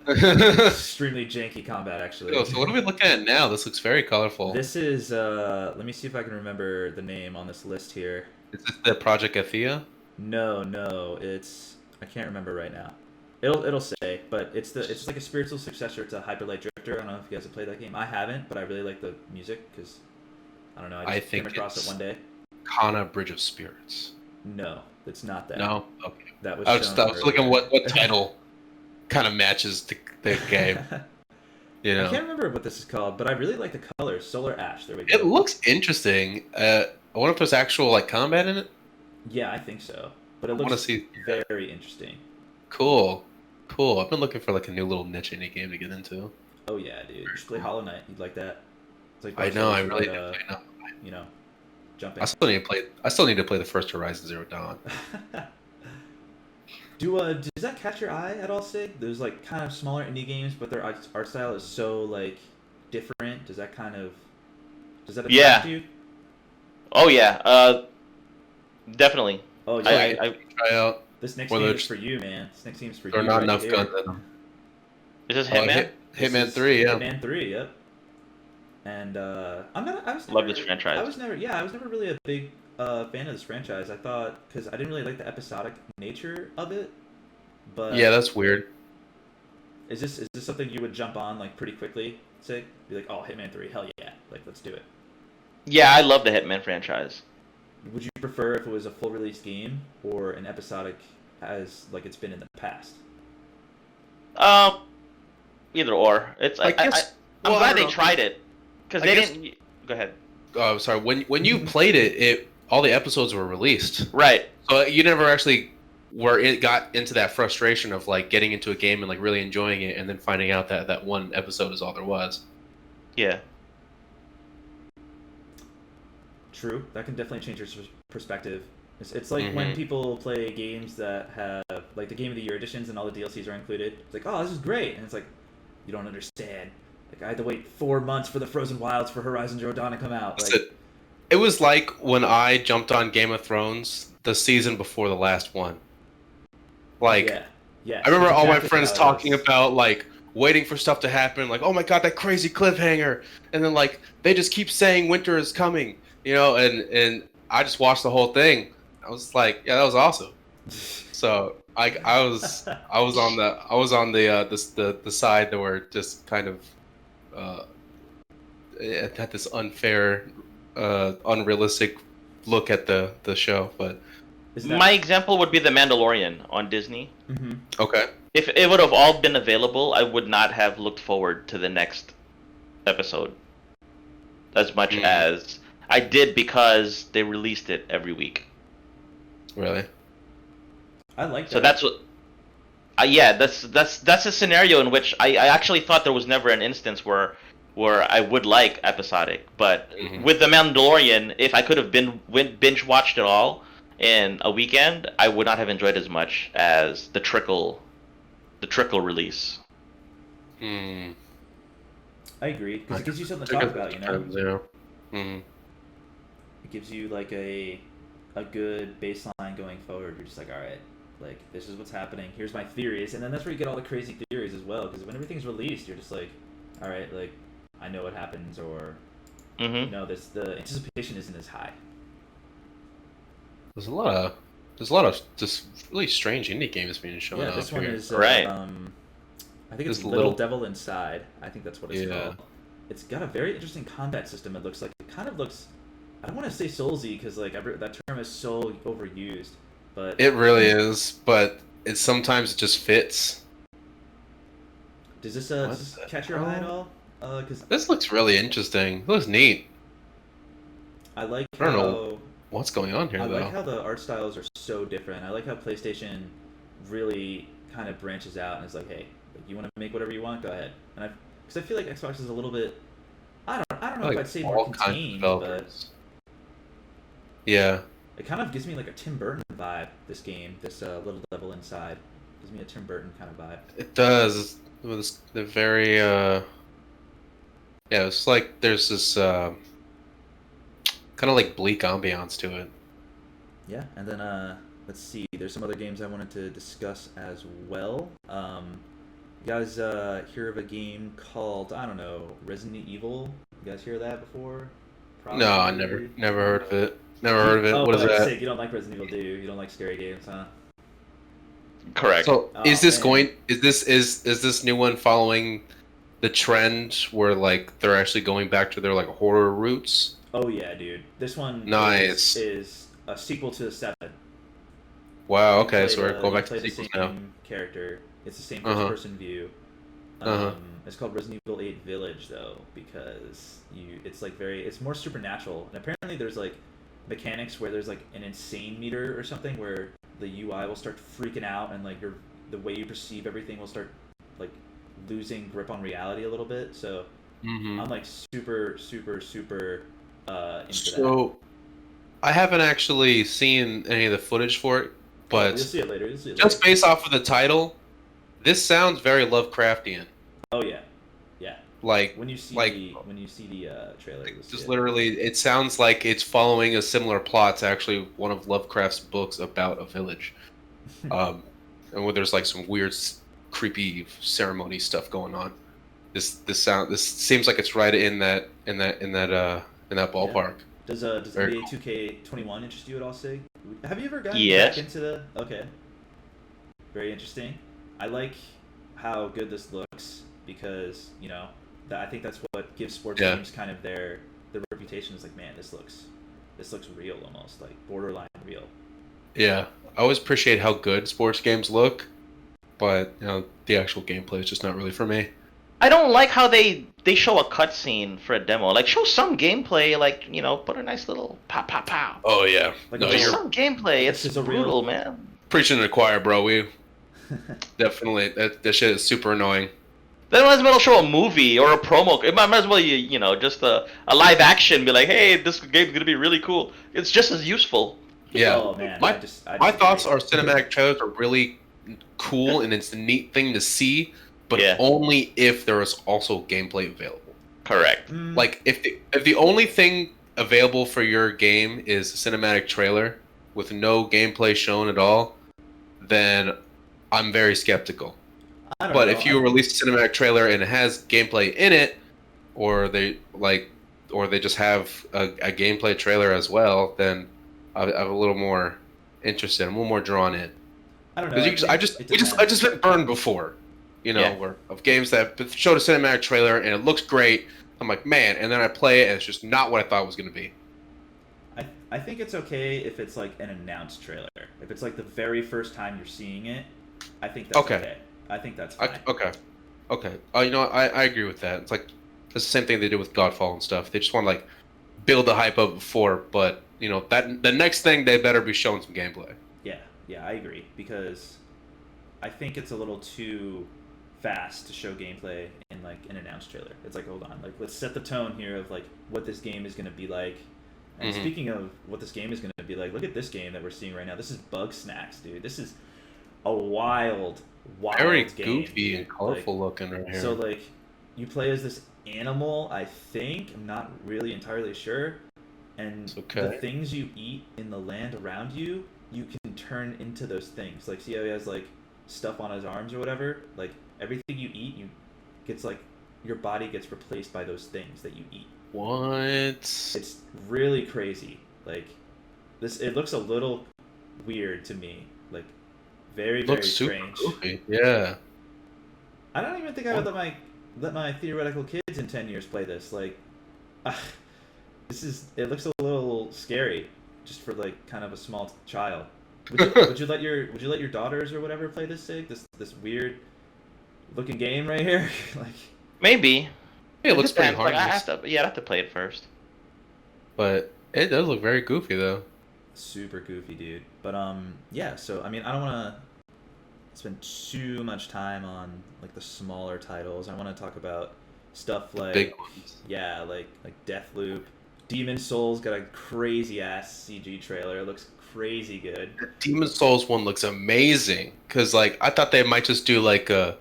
Extremely janky combat, actually. So what are we looking at now? This looks very colorful. This is, let me see if I can remember the name on this list here. Is this the Project Athea? No, it's, I can't remember right now. It'll say, but it's like a spiritual successor to Hyper Light Drifter. I don't know if you guys have played that game. I haven't, but I really like the music because, I don't know, I just came across it one day. Kana Bridge of Spirits. No, it's not that. No? Okay. That was I was looking what title kind of matches the game. You I know, can't remember what this is called, but I really like the color. Solar Ash. There we it go. looks interesting. I wonder if there's actual like combat in it. Yeah, I think so. But it I want to looks see. Yeah. very interesting. Cool, cool. I've been looking for like a new little niche indie game to get into. Oh yeah, dude. You should play Hollow Knight. You'd like that. It's like I Dark know, I Souls really without, do. I know. you know, I jumping. still need to play. I still need to play the first Horizon Zero Dawn. Does that catch your eye at all, Sig? There's like kind of smaller indie games, but their art style is so like different. Does that Yeah. attract you? Oh yeah. Definitely. Oh yeah. I Try out. This next Or game there's- is for you, man. This next game is for There are you. not right enough here. guns in them. is this Oh, Hitman? This Hitman is 3, yeah. Hitman 3, yep. And I'm not. I was Love never, this franchise. I was never really a big fan of this franchise. I thought because I didn't really like the episodic nature of it. But Yeah, that's weird. is this something you would jump on like pretty quickly? Sig? Be like, oh, Hitman 3, hell yeah, like let's do it. Yeah, I love the Hitman franchise. Would you prefer if it was a full release game or an episodic as like it's been in the past? Either or. It's I guess- I'm well, I glad don't they know. tried it because I they guess- didn't. Go ahead. Oh, sorry. When you played it, all the episodes were released, Right. so you never actually got into that frustration of like getting into a game and like really enjoying it, and then finding out that that one episode is all there was. Yeah. True, that can definitely change your perspective. It's like when people play games that have like the Game of the Year editions and all the DLCs are included. It's like, oh, this is great, and it's like, you don't understand. Like I had to wait 4 months for the Frozen Wilds for Horizon Zero Dawn to come out. Like, It was like when I jumped on Game of Thrones the season before the last one. Like, yeah. I remember that's all my exactly friends how it talking is. about like waiting for stuff to happen, like, oh my god, that crazy cliffhanger, and then like they just keep saying winter is coming, and I just watched the whole thing. I was like, yeah, that was awesome. So I was on the side that were just kind of it had this unfair, unrealistic look at the show, but Is that- My example would be The Mandalorian on Disney. Mhm. okay. If it would have all been available, I would not have looked forward to the next episode as much as I did because they released it every week. Really? I like that. So that's what. Yeah, that's a scenario in which I actually thought there was never an instance where I would like episodic, but with The Mandalorian, if I could have binge watched it all in a weekend, I would not have enjoyed as much as the trickle release. Hmm. I agree because it gives you something to talk about. You know, Mm-hmm. it gives you like a good baseline going forward. You're just like, all right, like this is what's happening. Here's my theories, and then that's where you get all the crazy theories as well. Because when everything's released, you're just like, all right, like I know what happens, or Mm-hmm. you know, the anticipation isn't as high. There's a lot of just really strange indie games being shown Yeah, up this one here. is Right. I think it's This Little little- Devil Inside. I think that's what it's Yeah. called. It's got a very interesting combat system. It looks like it kind of looks. I don't want to say Soulsy because like that term is so overused, but It really is, but it sometimes just fits. does this What does this the catch your eye at hell? all? Because This looks really interesting. It looks neat. I like I don't how know what's going on here I though. like how the art styles are so different. I like how PlayStation really kind of branches out and is like, hey, like, you want to make whatever you want, go ahead. And because I feel like Xbox is a little bit. I don't know if I'd say more all kinds of contained, but developers. Yeah. it kind of gives me like a Tim Burton vibe. This game, this Little Devil Inside, gives me a Tim Burton kind of vibe. It does. It was the very yeah, it's like there's this kind of like bleak ambiance to it. Yeah, and then let's see. There's some other games I wanted to discuss as well. You guys hear of a game called, I don't know, Resident Evil? You guys hear of that before? No, I never heard of it. Never heard of it. Oh, What is for that? sake, you don't like Resident Evil, do you? You don't like scary games, huh? Correct. So Oh, is this man. going? Is this new one following the trend where like they're actually going back to their like horror roots? Oh yeah, dude. This one Nice. is a sequel to 7. Wow. You Okay, play so we're the- going you back to play the sequels same now. character. It's the same Uh-huh. first-person view. Uh-huh. It's called Resident Evil 8 Village though, because it's more supernatural, and apparently there's like mechanics where there's like an insane meter or something where the UI will start freaking out, and like the way you perceive everything will start like losing grip on reality a little bit. So I'm like super into that. So I haven't actually seen any of the footage for it, but You'll see it later. You'll see it just later. based off of the title, this sounds very Lovecraftian. Oh yeah, yeah. Like When you see like the trailer, you'll see just it. literally, it sounds like it's following a similar plot to actually one of Lovecraft's books about a village, and where there's like some weird, creepy ceremony stuff going on. This seems like it's right in that ballpark. Does Very NBA 2K21 interest you at all, Sig? Have you ever gotten Yes. back into the? Okay. Very interesting. I like how good this looks because I think that's what gives sports Yeah. games kind of their reputation. Is like, man, this looks real, almost like borderline real. Yeah, I always appreciate how good sports games look, but the actual gameplay is just not really for me. I don't like how they show a cutscene for a demo. Like, show some gameplay. Like, put a nice little pow pow pow. Oh yeah, Like no, a Just you're some gameplay. It's This is a brutal, real- man. preaching to the choir, bro. We definitely that shit is super annoying. They might as well show a movie or a promo. It might as well, just a live action. Be like, hey, this game's gonna be really cool. It's just as useful. Yeah, Oh man, my I just thoughts agree. are cinematic trailers are really cool, and it's a neat thing to see, but Yeah. only if there is also gameplay available. Correct. Mm, Like if the only thing available for your game is a cinematic trailer with no gameplay shown at all, then I'm very skeptical. I don't But know. if you release a cinematic trailer and it has gameplay in it, or they just have a gameplay trailer as well, then I'm a little more interested. I'm a little more drawn in. I don't know. Because I just depends. been burned before, Yeah. where of games that showed a cinematic trailer and it looks great. I'm like, man, and then I play it and it's just not what I thought it was going to be. I think it's okay if it's like an announced trailer. If it's like the very first time you're seeing it, I think that's Okay. okay. I think that's fine. Okay. I agree with that. It's like it's the same thing they did with Godfall and stuff. They just want to like build the hype up before, but that the next thing they better be showing some gameplay. Yeah, I agree because I think it's a little too fast to show gameplay in like an announced trailer. It's like, hold on, like let's set the tone here of like what this game is going to be like. And Mhm. speaking of what this game is going to be like, look at this game that we're seeing right now. This is Bug Snacks, dude. This is a wild Very game. goofy and colorful looking right here. So like, you play as this animal. I think I'm not really entirely sure. And It's okay. the things you eat in the land around you, you can turn into those things. Like, see how he has like stuff on his arms or whatever. Like everything you eat, gets like your body gets replaced by those things that you eat. What? It's really crazy. Like this, it looks a little weird to me. Like very Looks super strange. goofy. Yeah. I don't even think I would let my theoretical kids in 10 years play this. Like, it looks a little scary, just for like kind of a small child. Would you let your daughters or whatever play this, Sig? This weird looking game right here? Like, Yeah, Maybe. it looks pretty depends. Like, harmless, I'd have to play it first. but it does look very goofy though. super goofy, dude. But yeah. So I mean, I don't want to spend too much time on like the smaller titles. I want to talk about stuff like Big ones. yeah, like Deathloop. Demon Souls got a crazy ass CG trailer. It looks crazy good. The Demon Souls one looks amazing because like I thought they might just do like a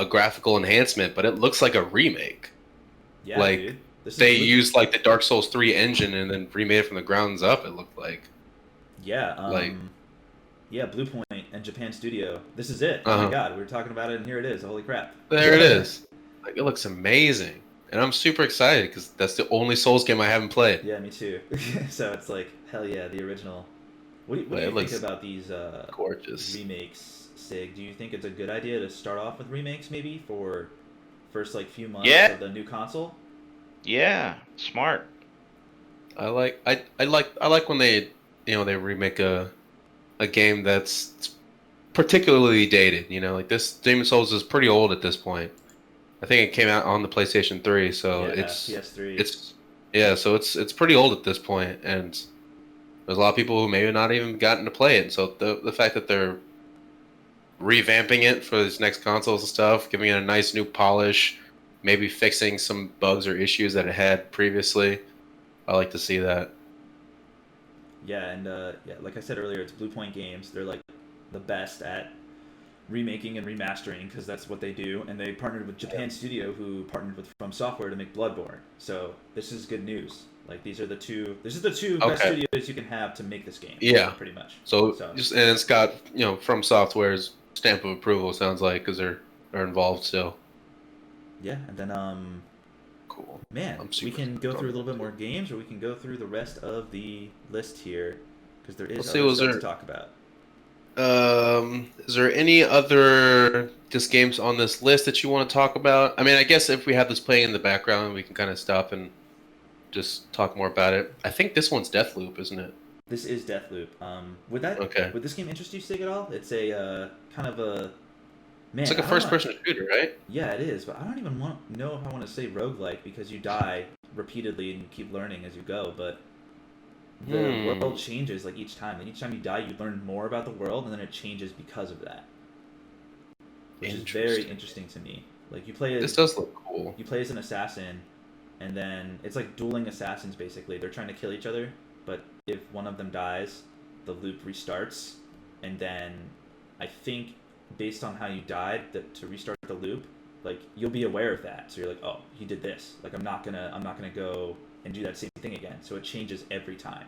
graphical enhancement, but it looks like a remake. Yeah, Like, dude. This is They Blue- used like the Dark Souls 3 engine and then remade it from the grounds up. It looked like. yeah, like- yeah, Blue Point and Japan Studio. This is it. Oh Uh-huh. my god, we were talking about it, and here it is. Holy crap! There it is. Like it looks amazing, and I'm super excited because that's the only Souls game I haven't played. Yeah, me too. So it's like hell yeah, the original. What do It you think looks about these Gorgeous. remakes, Sig? Do you think it's a good idea to start off with remakes maybe for first like few months Yeah. of the new console? Yeah, smart. I like when they they remake a game that's particularly dated. Like this Demon Souls is pretty old at this point. I think it came out on the PlayStation 3, so Yeah, it's PS3. it's yeah, so it's pretty old at this point, and there's a lot of people who maybe not even gotten to play it. So the fact that they're revamping it for these next consoles and stuff, giving it a nice new polish, maybe fixing some bugs or issues that it had previously, I like to see that. Yeah, and yeah, like I said earlier, it's Blue Point Games. They're like the best at remaking and remastering because that's what they do. And they partnered with Japan Studio, who partnered with From Software to make Bloodborne. So this is good news. Like these are the two. This is the two best Okay. studios you can have to make this game. Yeah. pretty much. So just and it's got From Software's stamp of approval. Sounds like because they're involved still. Yeah, and then Cool. man, we can go through a little bit more games, or we can go through the rest of the list here because there is other stuff to talk about. Is there any other just games on this list that you want to talk about? I mean, I guess if we have this playing in the background, we can kind of stop and just talk more about it. I think this one's Deathloop, isn't it? This is Deathloop. Would this game interest you, Sig, at all? It's a kind of a man. It's like a first-person shooter, right? Yeah, it is. But I don't even know if I want to say roguelike because you die repeatedly and you keep learning as you go. But the world changes like each time. And each time you die, you learn more about the world, and then it changes because of that. Which is very interesting to me. Like you play as, this does look cool. You play as an assassin, and then it's like dueling assassins. Basically, they're trying to kill each other. But if one of them dies, the loop restarts, and then I think based on how you died, that to restart the loop, like you'll be aware of that. So you're like, oh, he did this. Like I'm not gonna go and do that same thing again. So it changes every time,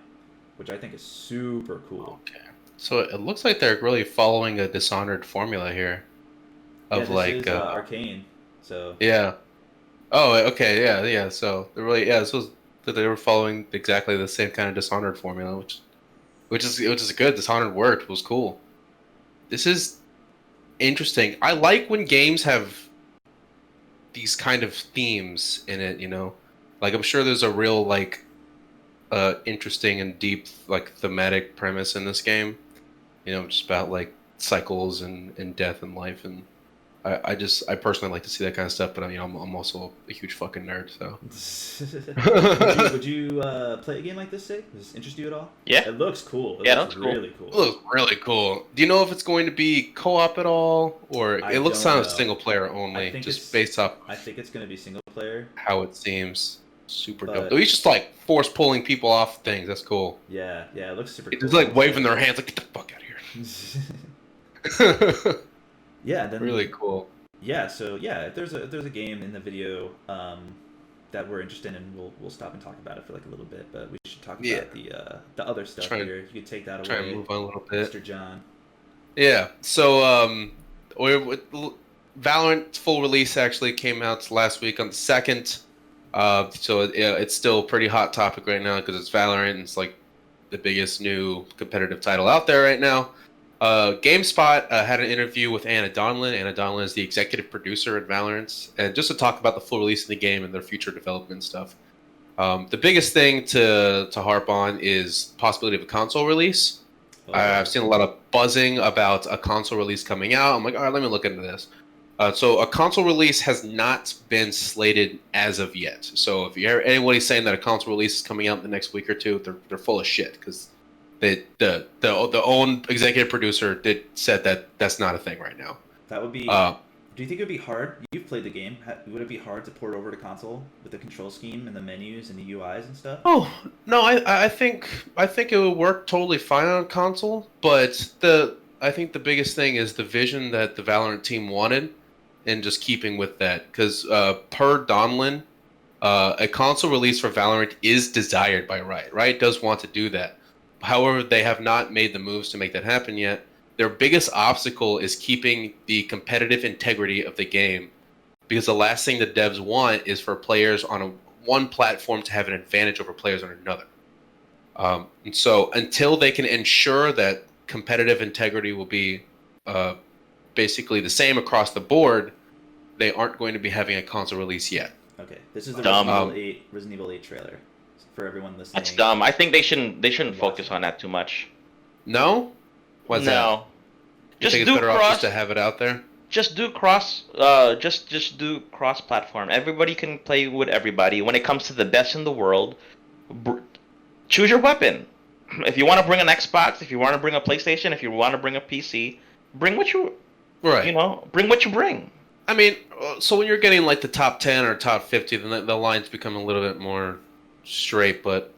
which I think is super cool. Okay. So it looks like they're really following a Dishonored formula here, of this is Arcane. So yeah. Oh, okay, yeah. So they're really this was that they were following exactly the same kind of Dishonored formula, which is good. Dishonored worked, was cool. This is interesting. I like when games have these kind of themes in it, Like I'm sure there's a real interesting and deep thematic premise in this game. Just about like cycles and death and life, and I personally like to see that kind of stuff, but I'm also a huge fucking nerd, so. would you play a game like this, Sig? Does this interest you at all? Yeah. It looks cool. It looks really cool. It looks really cool. Do you know if it's going to be co-op at all, or it looks kind of single player only, just based off? I think it's going to be single player. How it seems. Super dope. He's just like force pulling people off things. That's cool. Yeah, it looks super cool. It's like waving their hands like, get the fuck out of here. Yeah, then really cool. Yeah, so if there's a game in the video that we're interested in, we'll stop and talk about it for like a little bit. But we should talk about the other stuff here. You could take that away. Try and move on a little bit, Mr. John. Yeah. So Valorant full release actually came out last week on the 2nd. So it's still a pretty hot topic right now because it's Valorant. And it's like the biggest new competitive title out there right now. GameSpot had an interview with Anna Donlin. Anna Donlin is the executive producer at Valorant, and just to talk about the full release of the game and their future development stuff. The biggest thing to harp on is possibility of a console release. I've seen a lot of buzzing about a console release coming out. I'm like, all right, let me look into this. So a console release has not been slated as of yet. So if you hear anybody saying that a console release is coming out in the next week or two, they're full of shit because the own executive producer said that that's not a thing right now. That would be. Do you think it would be hard? You've played the game. Would it be hard to port over to console with the control scheme and the menus and the UIs and stuff? Oh no, I think it would work totally fine on console. But I think the biggest thing is the vision that the Valorant team wanted. And just keeping with that, because per Donlin, a console release for Valorant is desired by Riot. Riot does want to do that. However, they have not made the moves to make that happen yet. Their biggest obstacle is keeping the competitive integrity of the game, because the last thing the devs want is for players on one platform to have an advantage over players on another. And so until they can ensure that competitive integrity will be basically the same across the board, they aren't going to be having a console release yet. Okay, this is the Resident Evil 8 trailer for everyone listening. That's dumb. I think they shouldn't focus on that too much. No? What's that? Just think do it's better off cross. just to have it out there? just do just do cross platform. Everybody can play with everybody. When it comes to the best in the world, choose your weapon. If you want to bring an Xbox, if you want to bring a PlayStation, if you want to bring a PC, bring what you Right. bring what you bring. I mean, so when you're getting like the top 10 or top 50, then the lines become a little bit more straight. But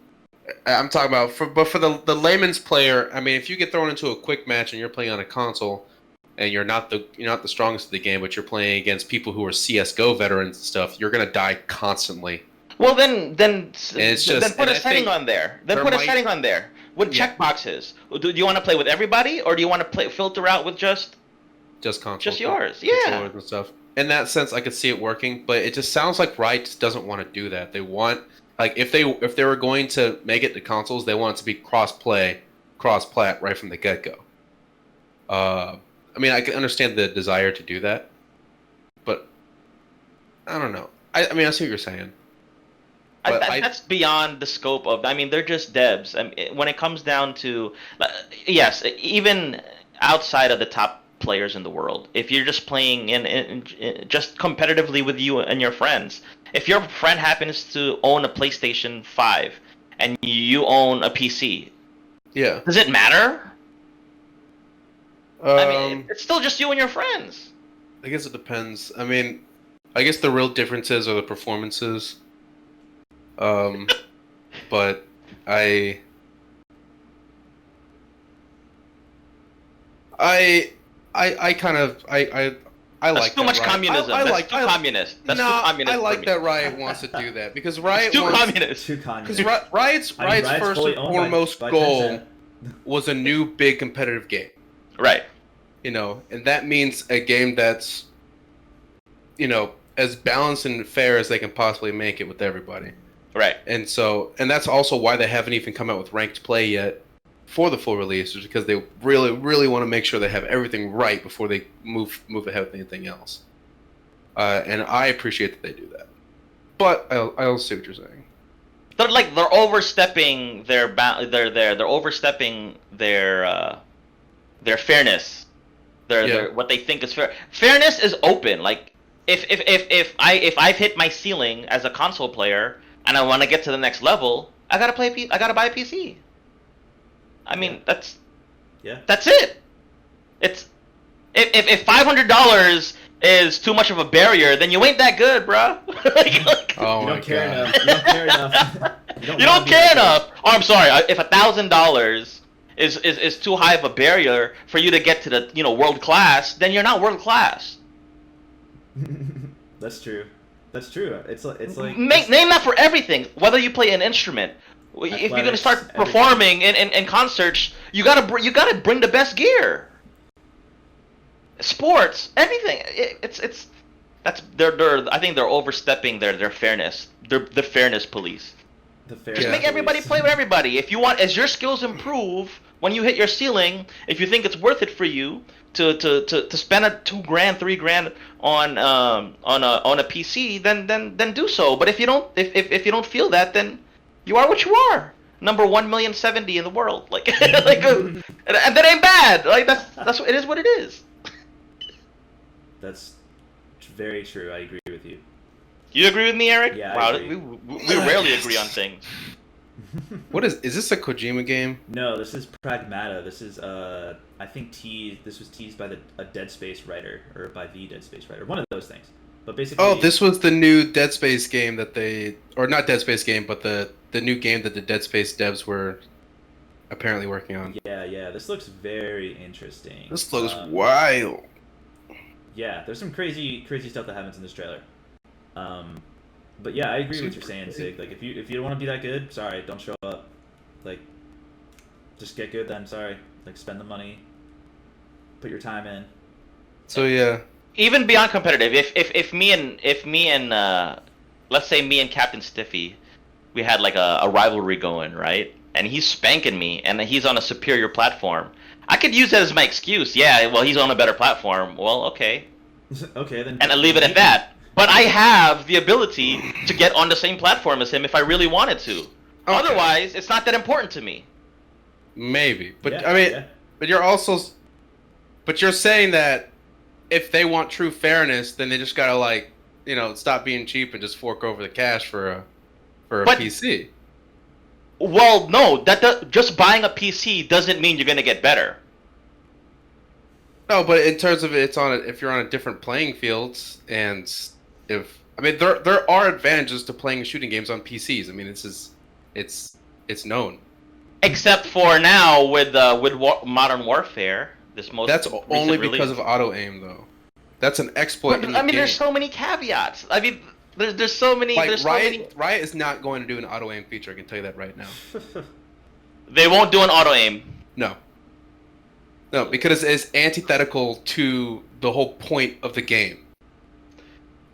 I'm talking about for the layman's player. I mean, if you get thrown into a quick match and you're playing on a console, and you're not the strongest of the game, but you're playing against people who are CS:GO veterans and stuff, you're gonna die constantly. Well, then it's just, then put a setting on there. Then put a setting on there with checkboxes. Do you want to play with everybody, or do you want to filter out with just console, just yours? Yeah. And stuff. In that sense, I could see it working, but it just sounds like Riot just doesn't want to do that. They want, like, if they were going to make it to consoles, they want it to be cross-plat right from the get-go. I mean, I can understand the desire to do that, but I don't know. I mean, I see what you're saying. That's beyond the scope of. I mean, they're just devs. I mean, when it comes down to, yes, even outside of the top players in the world, if you're just playing in just competitively with you and your friends, if your friend happens to own a PlayStation 5 and you own a PC, yeah, does it matter? I mean, it's still just you and your friends. I guess it depends. I mean, I guess the real differences are the performances. But I kind of I like too much communism. That's too communist. That's too communist. I like that Riot wants to do that because Riot too wants, communist. Too communist. Because Riot's first and foremost goal was a new big competitive game. Right. You know, and that means a game that's, you know, as balanced and fair as they can possibly make it with everybody. Right. And that's also why they haven't even come out with ranked play yet for the full release, is because they really, really want to make sure they have everything right before they move ahead with anything else. And I appreciate that they do that. But I also see what you're saying. They're overstepping they're overstepping their fairness. Their what they think is fair. Fairness is open. Like if I've hit my ceiling as a console player and I want to get to the next level, I gotta buy a PC. I mean, that's it. It's if $500 is too much of a barrier, then you ain't that good, bro. Oh you my don't care God. enough. You don't care enough. You don't care enough. Oh, I'm sorry. If $1,000 is too high of a barrier for you to get to the world class, then you're not world class. That's true. That's true. It's like Name that for everything. Whether you play an instrument, if you're gonna start performing in concerts, you gotta bring the best gear. Sports, everything. I think they're overstepping their fairness. They're the fairness police. Just make everybody play with everybody. If you want, as your skills improve, when you hit your ceiling, if you think it's worth it for you to spend $2,000, $3,000 on a PC, then do so. But if you don't feel that, then you are what you are. Number 1,070,000 in the world, and that ain't bad. Like that's it is what it is. That's very true. I agree with you. You agree with me, Eric? Yeah, wow, I agree. we rarely agree on things. What is this a Kojima game? No, this is Pragmata. This is I think this was teased by a Dead Space writer, or by the Dead Space writer, one of those things. But basically, oh, this was the new Dead Space game that or not Dead Space game, but the new game that the Dead Space devs were apparently working on. Yeah. This looks very interesting. This looks wild. Yeah, there's some crazy stuff that happens in this trailer. But yeah, I agree with what you're saying, Sig. Like, if you don't want to be that good, sorry, don't show up. Like, just get good then. Sorry, like, spend the money, put your time in. So yeah. Even beyond competitive, if me and let's say me and Captain Stiffy, we had like a rivalry going, right? And he's spanking me, and he's on a superior platform. I could use that as my excuse. Yeah, well, he's on a better platform. Well, okay. Okay, then. And I leave it at that. But I have the ability to get on the same platform as him if I really wanted to. Okay. Otherwise, it's not that important to me. Maybe, but I mean, but you're saying that if they want true fairness, then they just gotta like, stop being cheap and just fork over the cash for a PC. Well, no, just buying a PC doesn't mean you're gonna get better. No, but in terms of if you're on a different playing fields, and there are advantages to playing shooting games on PCs. I mean, it's known. Except for now with Modern Warfare, That's only because of auto aim, though. That's an exploit. But, I mean, there's so many caveats. I mean, there's so many. Like Riot is not going to do an auto aim feature. I can tell you that right now. They won't do an auto aim. No, because it's antithetical to the whole point of the game.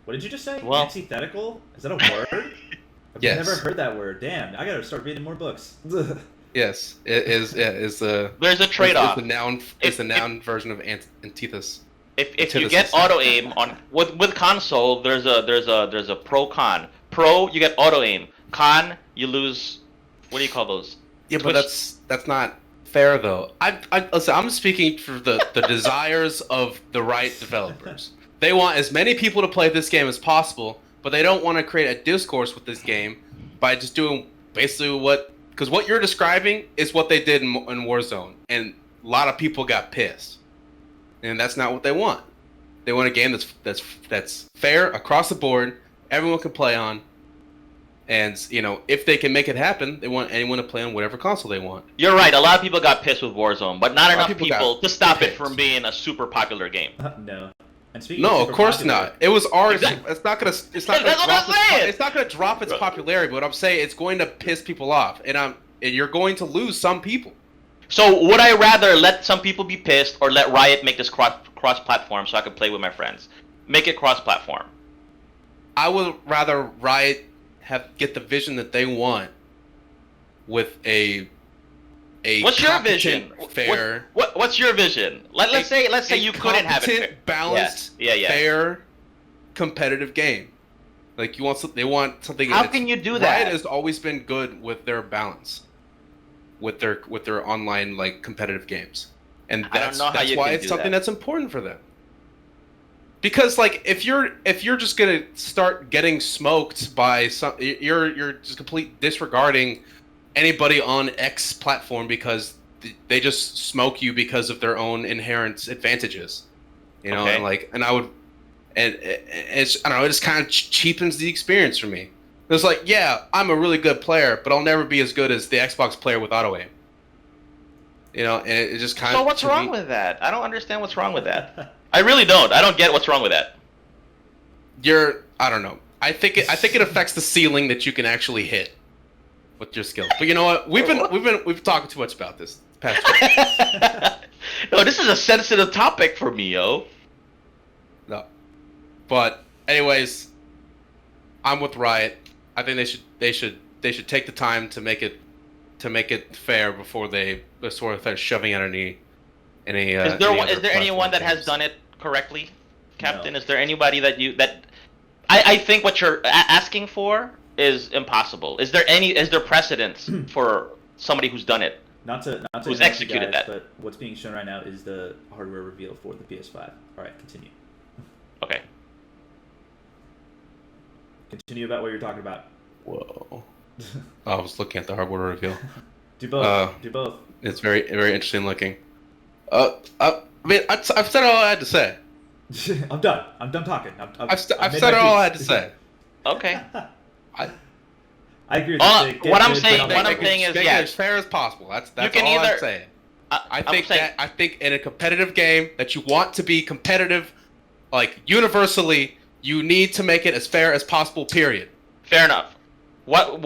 What did you just say? Well, antithetical? Is that a word? I've Yes. never heard that word. Damn, I gotta start reading more books. Yes, it is. Yeah, there's a trade-off. It's the noun version of antithesis. If you get auto aim on with console, there's a pro con. Pro, you get auto aim. Con, you lose. What do you call those? Yeah, but that's not fair though. Listen, I'm speaking for the desires of the Riot developers. They want as many people to play this game as possible, but they don't want to create a discourse with this game by just doing basically because what you're describing is what they did in Warzone, and a lot of people got pissed, and that's not what they want. They want a game that's fair across the board, everyone can play on, and if they can make it happen, they want anyone to play on whatever console they want. You're right. A lot of people got pissed with Warzone, but not enough people to stop it from being a super popular game. No. And no, of course popular, not. It was ours. Exactly. It's not gonna drop its popularity, but I'm saying it's going to piss people off, and you're going to lose some people. So would I rather let some people be pissed or let Riot make this cross-platform so I can play with my friends? Make it cross-platform. I would rather Riot get the vision that they want with a what's your vision? Fair. What's your vision? Let's say you couldn't have it. Balanced, fair, competitive game. Like they want something. How can you do that? Riot has always been good with their balance, with their online like competitive games, and that's why it's something that's important for them. Because like if you're just gonna start getting smoked by you're just complete disregarding anybody on X platform because they just smoke you because of their own inherent advantages, Okay. and it's I don't know, it just kind of cheapens the experience for me. It's like, yeah, I'm a really good player, but I'll never be as good as the Xbox player with auto aim. And it just kind of. So what's wrong with that? I don't understand what's wrong with that. I really don't. I don't get what's wrong with that. I don't know. I think it affects the ceiling that you can actually hit with your skills. But you know what? We've talked too much about this past week. No, this is a sensitive topic for me, yo. No. But anyways, I'm with Riot. I think they should take the time to make it fair before they sort of start shoving out any. Is there anyone that has done it correctly, Captain? No. Is there anybody that I think what you're asking for is impossible. Is there precedence for somebody who's done it? Not to who's executed guys, that? But what's being shown right now is the hardware reveal for the PS5. All right, continue. Okay. Continue about what you're talking about. Whoa. I was looking at the hardware reveal. Do both. Do both. It's very, very interesting looking. I mean, I've said all I had to say. I'm done. I'm done talking. I've said all I had to say. Okay. I agree with you. What I'm saying is, yeah, as fair as possible. That's you can all either, I'm saying. I think in a competitive game that you want to be competitive, like universally, you need to make it as fair as possible. Period. Fair enough. I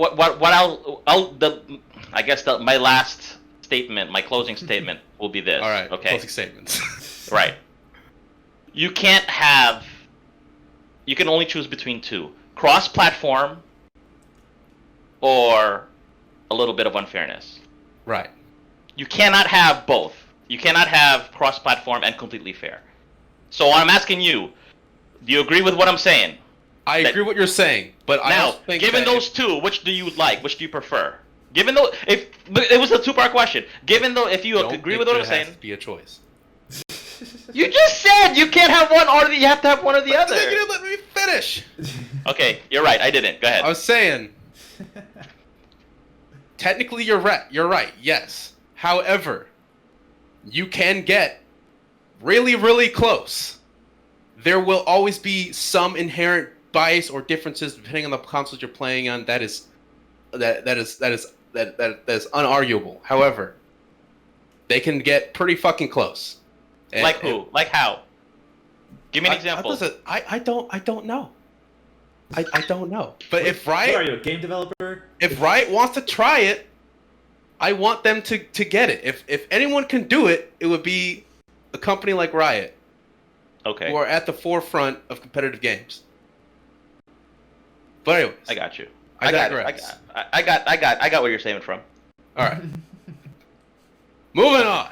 guess my last statement, my closing statement will be this. All right. Okay. Closing statements. Right. You can only choose between two: cross-platform or a little bit of unfairness. Right. You cannot have both. You cannot have cross-platform and completely fair. So I'm asking you, do you agree with what I'm saying? I agree with what you're saying, but I now, don't think given those two, which do you like? Which do you prefer? Given though, if it was a two-part question, if you agree with what I'm saying, has to be a choice. You just said you can't have one or you have to have one or the other. You didn't let me finish. Okay, you're right. I didn't. Go ahead. I was saying, technically you're right. You're right. Yes. However, you can get really, really close. There will always be some inherent bias or differences depending on the consoles you're playing on. That is unarguable. However, they can get pretty fucking close. Like who? Like how? Give me an example. I don't know. I don't know. But if What are Riot, you, a game developer? if Riot wants to try it, I want them to get it. If anyone can do it, it would be a company like Riot, Okay. who are at the forefront of competitive games. But anyways, I got you. I got digress. it. I got where you're saying it from. All right. Moving on.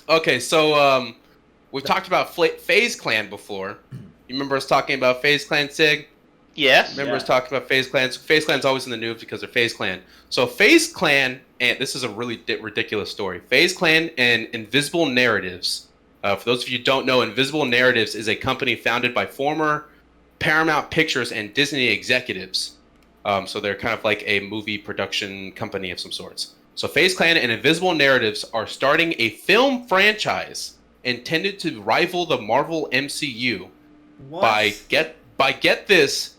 Okay, so we've talked about FaZe Clan before. You remember us talking about FaZe Clan, Sig? Yes. Remember us talking about FaZe Clan? FaZe Clan's always in the news because they're FaZe Clan. So FaZe Clan, and this is a really ridiculous story. FaZe Clan and Invisible Narratives. For those of you who don't know, Invisible Narratives is a company founded by former Paramount Pictures and Disney executives. So they're kind of like a movie production company of some sorts. So FaZe Clan and Invisible Narratives are starting a film franchise intended to rival the Marvel MCU What? by get this,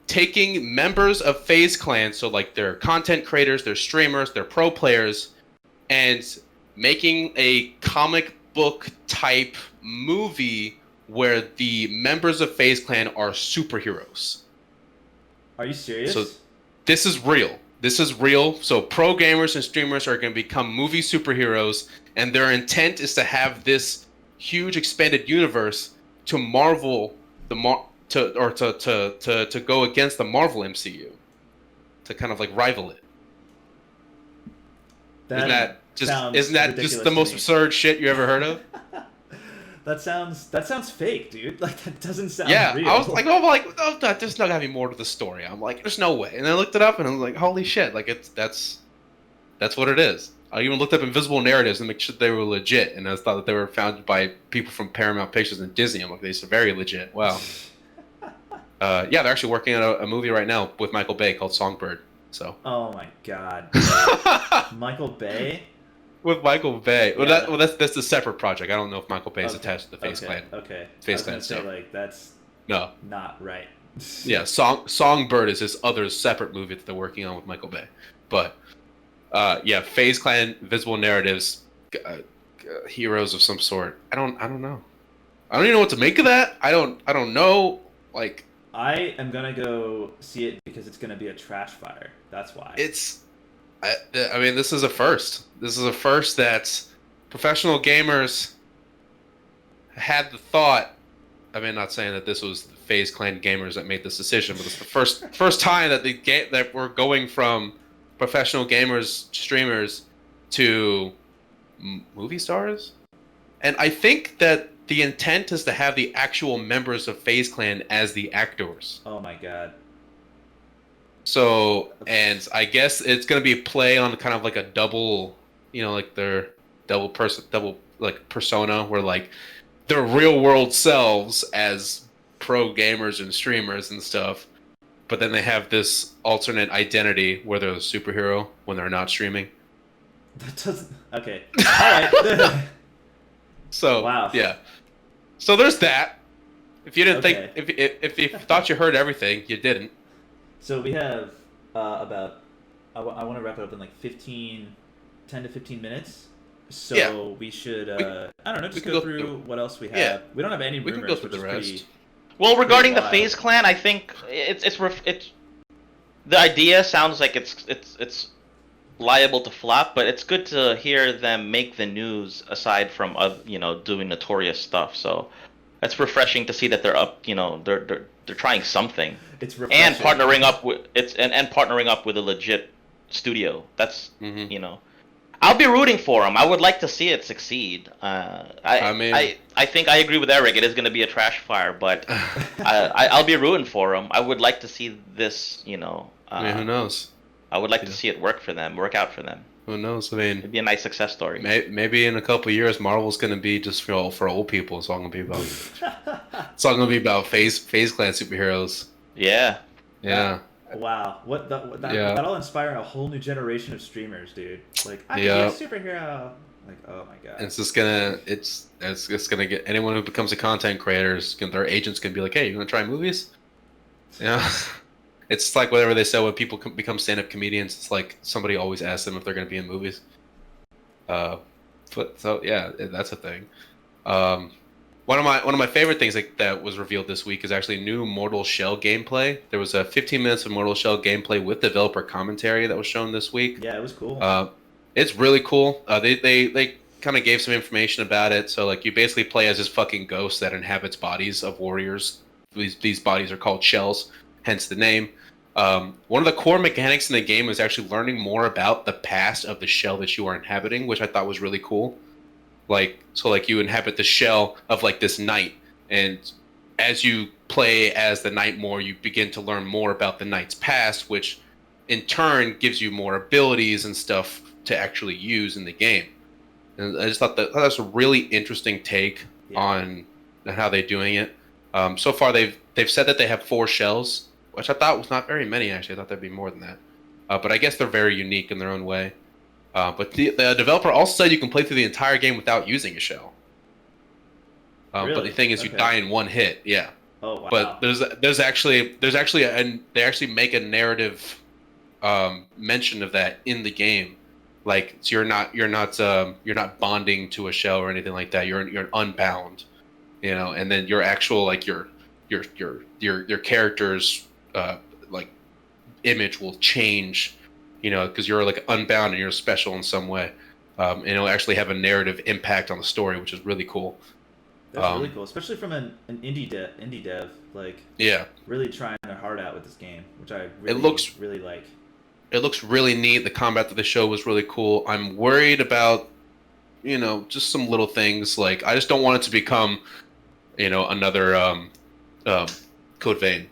taking members of FaZe Clan, so like they're content creators, they're streamers, they're pro players, and making a comic book type movie where the members of FaZe Clan are superheroes. Are you serious? So this is real. This is real. So pro gamers and streamers are going to become movie superheroes, and their intent is to have this huge expanded universe to Marvel to go against the Marvel MCU, to kind of like rival it. Isn't that just the most absurd shit you ever heard of? That sounds fake, dude. Like, that doesn't sound real. I was like, oh, there's not gonna be more to the story. I'm like, there's no way. And I looked it up, and I was like, holy shit! Like, that's what it is. I even looked up Invisible Narratives and make sure they were legit, and I thought that they were founded by people from Paramount Pictures and Disney. I'm like, they're very legit. Wow. Yeah, they're actually working on a movie right now with Michael Bay called Songbird. So. Oh my god. Michael Bay? With Michael Bay. Yeah. Well, that's a separate project. I don't know if Michael Bay is attached to the FaZe Clan. Okay. FaZe Clan stuff. Like, that's No. not right. Yeah, Songbird is this other separate movie that they're working on with Michael Bay. But yeah, FaZe Clan, Visible Narratives, heroes of some sort. I don't know. I don't even know what to make of that. I don't know. Like, I am gonna go see it because it's gonna be a trash fire. That's why. I mean, this is a first. This is a first that professional gamers had the thought. I mean, not saying that this was the FaZe Clan gamers that made this decision, but it's the first time that that we're going from professional gamers, streamers, to movie stars. And I think that the intent is to have the actual members of FaZe Clan as the actors. Oh my god. So, and I guess it's gonna be a play on kind of like a double, like their double like persona, where like their real world selves as pro gamers and streamers and stuff, but then they have this alternate identity where they're a superhero when they're not streaming. That doesn't. Okay. All right. So wow. Yeah. So there's that. If you didn't Okay. think, if you thought you heard everything, you didn't. So we have about. I want to wrap it up in like 10 to 15 minutes. So Yeah. we should. I don't know. Just can go go through through- what else we have. Yeah. We don't have any We rumors. can go through which the is rest. pretty- Well, regarding the wild. FaZe Clan, I think it's the idea sounds like it's liable to flop, but it's good to hear them make the news aside from doing notorious stuff. So it's refreshing to see that they're up. They're trying something It's and refreshing. partnering up with and partnering up with a legit studio. That's Mhm. I'll be rooting for them. I would like to see it succeed. I think I agree with Eric. It is going to be a trash fire, but I'll be rooting for them. I would like to see this. I mean, who knows? I would like to see it work out for them. Who knows? I mean, It'd be a nice success story. maybe in a couple of years, Marvel's gonna be just for old people. It's all gonna be about. It's all gonna be about Phase Clan superheroes. Yeah. Yeah. Wow, Yeah. that'll inspire a whole new generation of streamers, dude. Like, I'm Yeah. a superhero. Like, oh my god. It's just gonna it's gonna get anyone who becomes a content creator, their agents can be like, hey, you wanna try movies? Yeah. It's like whatever they say when people become stand-up comedians. It's like somebody always asks them if they're gonna be in movies. But so yeah, that's a thing. One of my favorite things that was revealed this week is actually new Mortal Shell gameplay. There was 15 minutes of Mortal Shell gameplay with developer commentary that was shown this week. Yeah, it was cool. It's really cool. They kind of gave some information about it. So like you basically play as this fucking ghost that inhabits bodies of warriors. These bodies are called shells, hence the name. One of the core mechanics in the game is actually learning more about the past of the shell that you are inhabiting, which I thought was really cool. Like you inhabit the shell of like this knight, and as you play as the knight more, you begin to learn more about the knight's past, which in turn gives you more abilities and stuff to actually use in the game. And I just thought that's a really interesting take on how they're doing it. So far, they've said that they have 4 shells, which I thought was not very many. Actually, I thought there'd be more than that. But I guess they're very unique in their own way. But the developer also said you can play through the entire game without using a shell. Really? But the thing is, you die in one hit. Yeah. Oh wow. But there's actually they actually make a narrative mention of that in the game. Like so you're not bonding to a shell or anything like that. You're unbound, and then your actual like your character's like image will change, because you're like unbound and you're special in some way. And it'll actually have a narrative impact on the story, which is really cool. That's really cool, especially from an indie dev, like really trying their heart out with this game, which I really like. It looks really neat. The combat of the show was really cool. I'm worried about, just some little things. Like I just don't want it to become, another Code Vein.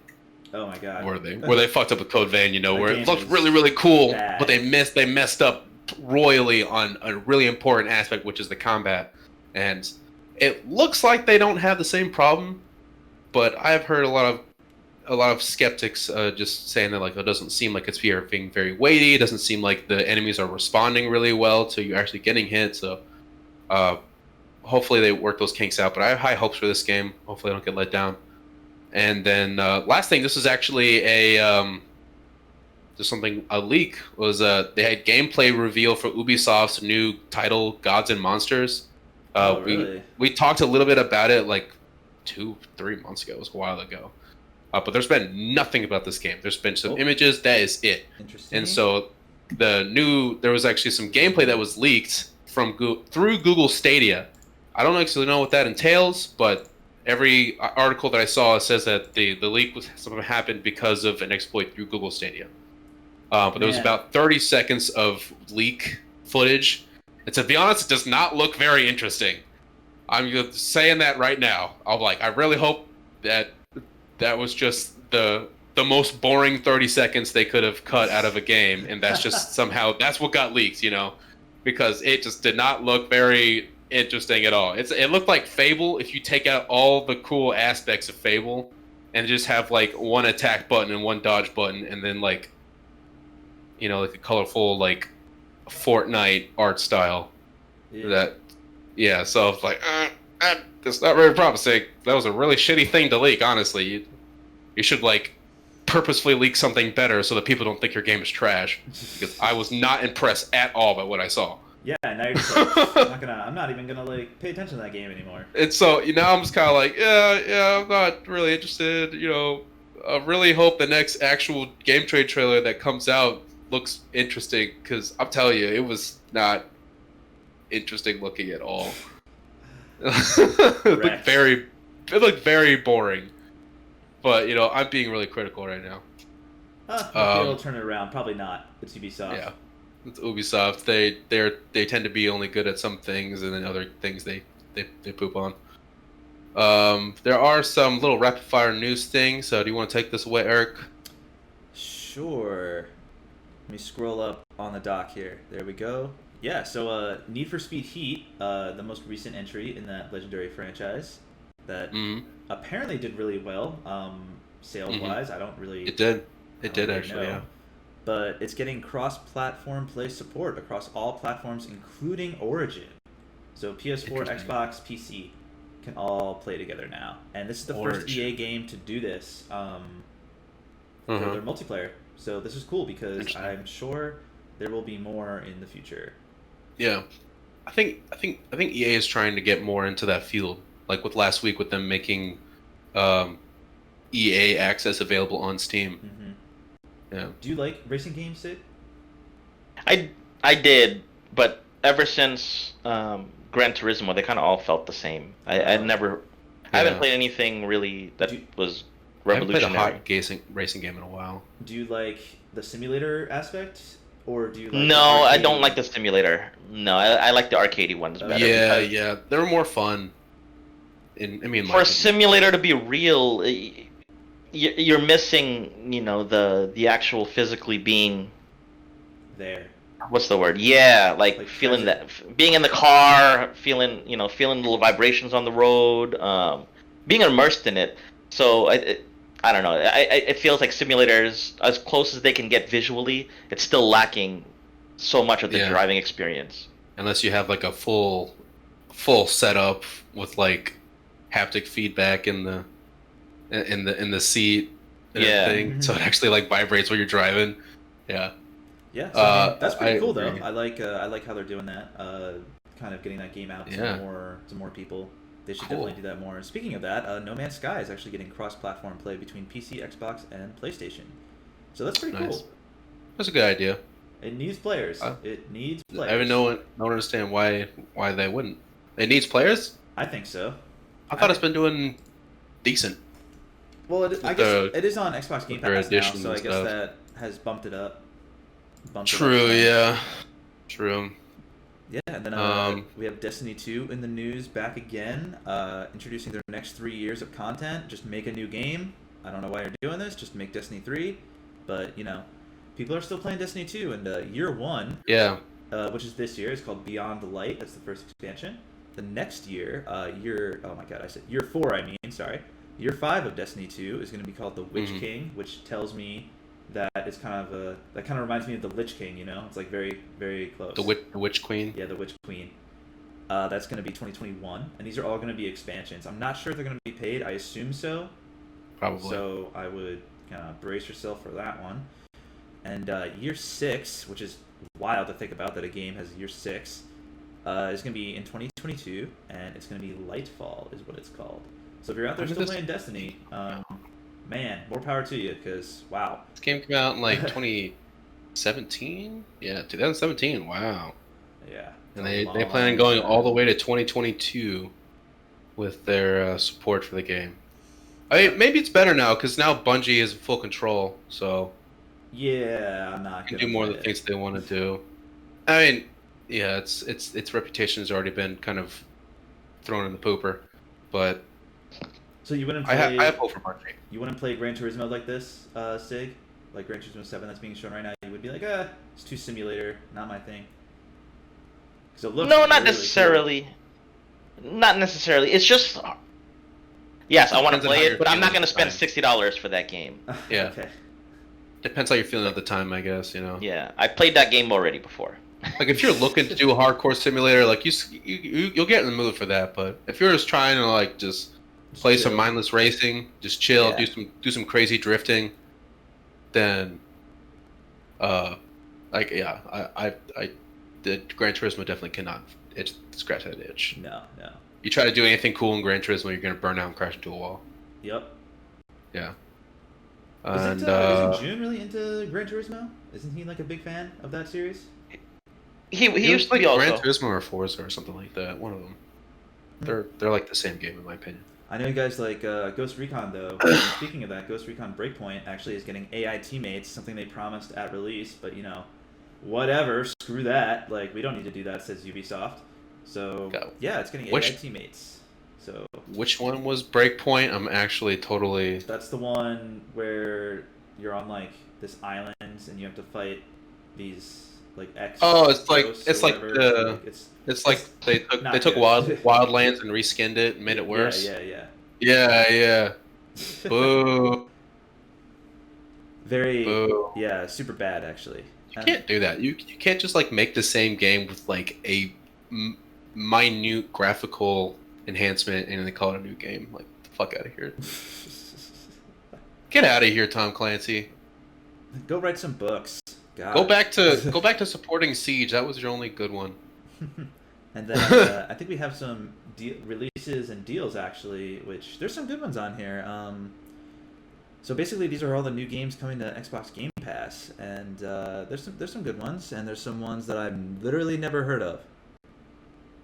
Oh my god. Where they fucked up with Code Vein, where it looked really, really cool, bad. but they messed up royally on a really important aspect, which is the combat. And it looks like they don't have the same problem, but I've heard a lot of skeptics just saying that like it doesn't seem like it's being very weighty. It doesn't seem like the enemies are responding really well to you actually getting hit. So hopefully they work those kinks out. But I have high hopes for this game. Hopefully I don't get let down. And then last thing, this is actually a leak was they had gameplay reveal for Ubisoft's new title Gods and Monsters. Really? We talked a little bit about it like 2-3 months ago. It was a while ago. But there's been nothing about this game. There's been some images. That is it. Interesting. And so there was actually some gameplay that was leaked through Google Stadia. I don't actually know what that entails, but every article that I saw says that the leak happened because of an exploit through Google Stadia. But there was about 30 seconds of leak footage. And to be honest, it does not look very interesting. I'm saying that right now. I really hope that was just the most boring 30 seconds they could have cut out of a game, and that's just somehow that's what got leaked, because it just did not look very interesting at all. It looked like Fable if you take out all the cool aspects of Fable and just have like one attack button and one dodge button, and then like like a colorful like Fortnite art style. So I was like, that's not very promising. That was a really shitty thing to leak, honestly. You should like purposefully leak something better so that people don't think your game is trash. Because I was not impressed at all by what I saw. Yeah, now you're just like, I'm not even gonna like pay attention to that game anymore. And so now I'm just kind of like, I'm not really interested. I really hope the next actual game trade trailer that comes out looks interesting, because I'm telling you, it was not interesting looking at all. It looked very boring. But I'm being really critical right now. Maybe it'll turn it around. Probably not. It's Ubisoft. Yeah, it's Ubisoft. They tend to be only good at some things, and then other things they poop on. There are some little rapid fire news things. So do you want to take this away, Eric? Sure. Let me scroll up on the dock here. There we go. Yeah, so Need for Speed Heat, the most recent entry in that legendary franchise, that apparently did really well, sales-wise. I don't really... It did. It I did, don't really actually, know. yeah. But it's getting cross-platform play support across all platforms, including Origin. So PS4, Interesting. Xbox, PC can all play together now. And this is the first Origin. EA game to do this for their multiplayer. So this is cool because I'm sure there will be more in the future. Yeah. I think EA is trying to get more into that field. Like with last week with them making EA Access available on Steam. Yeah. Do you like racing games, Sid? I did, but ever since Gran Turismo, they kind of all felt the same. I haven't played anything really that was revolutionary. I haven't played a hot racing game in a while. Do you like the simulator aspect, or do you like? No, I don't like the simulator. No, I like the arcadey ones better. Yeah, they're more fun. For a simulator to be real, you're missing, the actual physically being there. What's the word? Yeah, like feeling that, being in the car, feeling the little vibrations on the road, being immersed in it. So I don't know. It feels like simulators, as close as they can get visually, it's still lacking so much of the driving experience. Unless you have like a full setup with like haptic feedback in the seat and everything, so it actually like vibrates while you're driving. Yeah. Yeah, so, that's pretty cool though. I like how they're doing that. Kind of getting that game out to more people. They should definitely do that more. Speaking of that, No Man's Sky is actually getting cross-platform play between PC, Xbox, and PlayStation. So that's pretty cool. That's a good idea. It needs players. It needs players. I don't understand why they wouldn't. It needs players? I think so. I thought it's been doing decent. Well, I guess it is on Xbox Game Pass now, so I guess that has bumped it up. True, yeah. True. Yeah, and then we have Destiny 2 in the news back again, introducing their next 3 years of content. Just make a new game. I don't know why you're doing this. Just make Destiny 3. But, people are still playing Destiny 2, and year 1, which is this year, is called Beyond the Light. That's the first expansion. The next year, year 4, Year 5 of Destiny 2 is going to be called The Witch King, which tells me that it's that kind of reminds me of the Lich King, It's like very, very close. The Witch Queen? Yeah, the Witch Queen. That's going to be 2021, and these are all going to be expansions. I'm not sure if they're going to be paid. I assume so. Probably. So I would kind of brace yourself for that one. And year 6, which is wild to think about that a game has year 6, is going to be in 2022, and it's going to be Lightfall is what it's called. So if you're out there still playing Destiny, man, more power to you, because, wow. This game came out in, like, 2017? Yeah, 2017, wow. Yeah. And they plan on going all the way to 2022 with their support for the game. I mean, maybe it's better now, because now Bungie is in full control, so... Yeah, I'm not going to do more of the things they want to do. I mean, yeah, its reputation has already been kind of thrown in the pooper, but... So you wouldn't play... I have hope for Bungie. You wouldn't play Gran Turismo like this, Sig? Like Gran Turismo 7 that's being shown right now? You would be like, it's too simulator, not my thing. So it looks no, really, not necessarily. Cool. Not necessarily. It's just... Yes, I want to play it, but I'm not going to spend $60 for that game. Yeah. Okay. Depends how you're feeling at the time, I guess, Yeah, I played that game already before. Like, if you're looking to do a hardcore simulator, like, you'll get in the mood for that, but if you're just trying to, like, just play some mindless racing, just chill, do some crazy drifting, then, the Gran Turismo definitely cannot scratch that itch. No. You try to do anything cool in Gran Turismo, you're gonna burn out and crash into a wall. Yep. Yeah. Isn't June really into Gran Turismo? Isn't he like a big fan of that series? He used to be Gran also. Turismo or Forza or something like that. One of them. They're like the same game in my opinion. I know you guys like Ghost Recon though. Speaking of that, Ghost Recon Breakpoint actually is getting AI teammates, something they promised at release, but whatever, screw that. Like, we don't need to do that, says Ubisoft. So yeah, it's getting AI teammates. So which one was Breakpoint? I'm actually totally... That's the one where you're on like this island and you have to fight these like X. Oh, it's like ghosts it's or like whatever. the It's it's like they not took good. Wildlands and reskinned it and made it worse. Yeah. Yeah. Boo. Very, Boo. yeah, super bad actually. You can't do that. You can't just like make the same game with like a minute graphical enhancement and then call it a new game. Like the fuck out of here. Get out of here, Tom Clancy. Go write some books. God. Go back to supporting Siege. That was your only good one. And then I think we have some releases and deals actually, which there's some good ones on here. So basically, these are all the new games coming to Xbox Game Pass, and there's some good ones, and there's some ones that I've literally never heard of.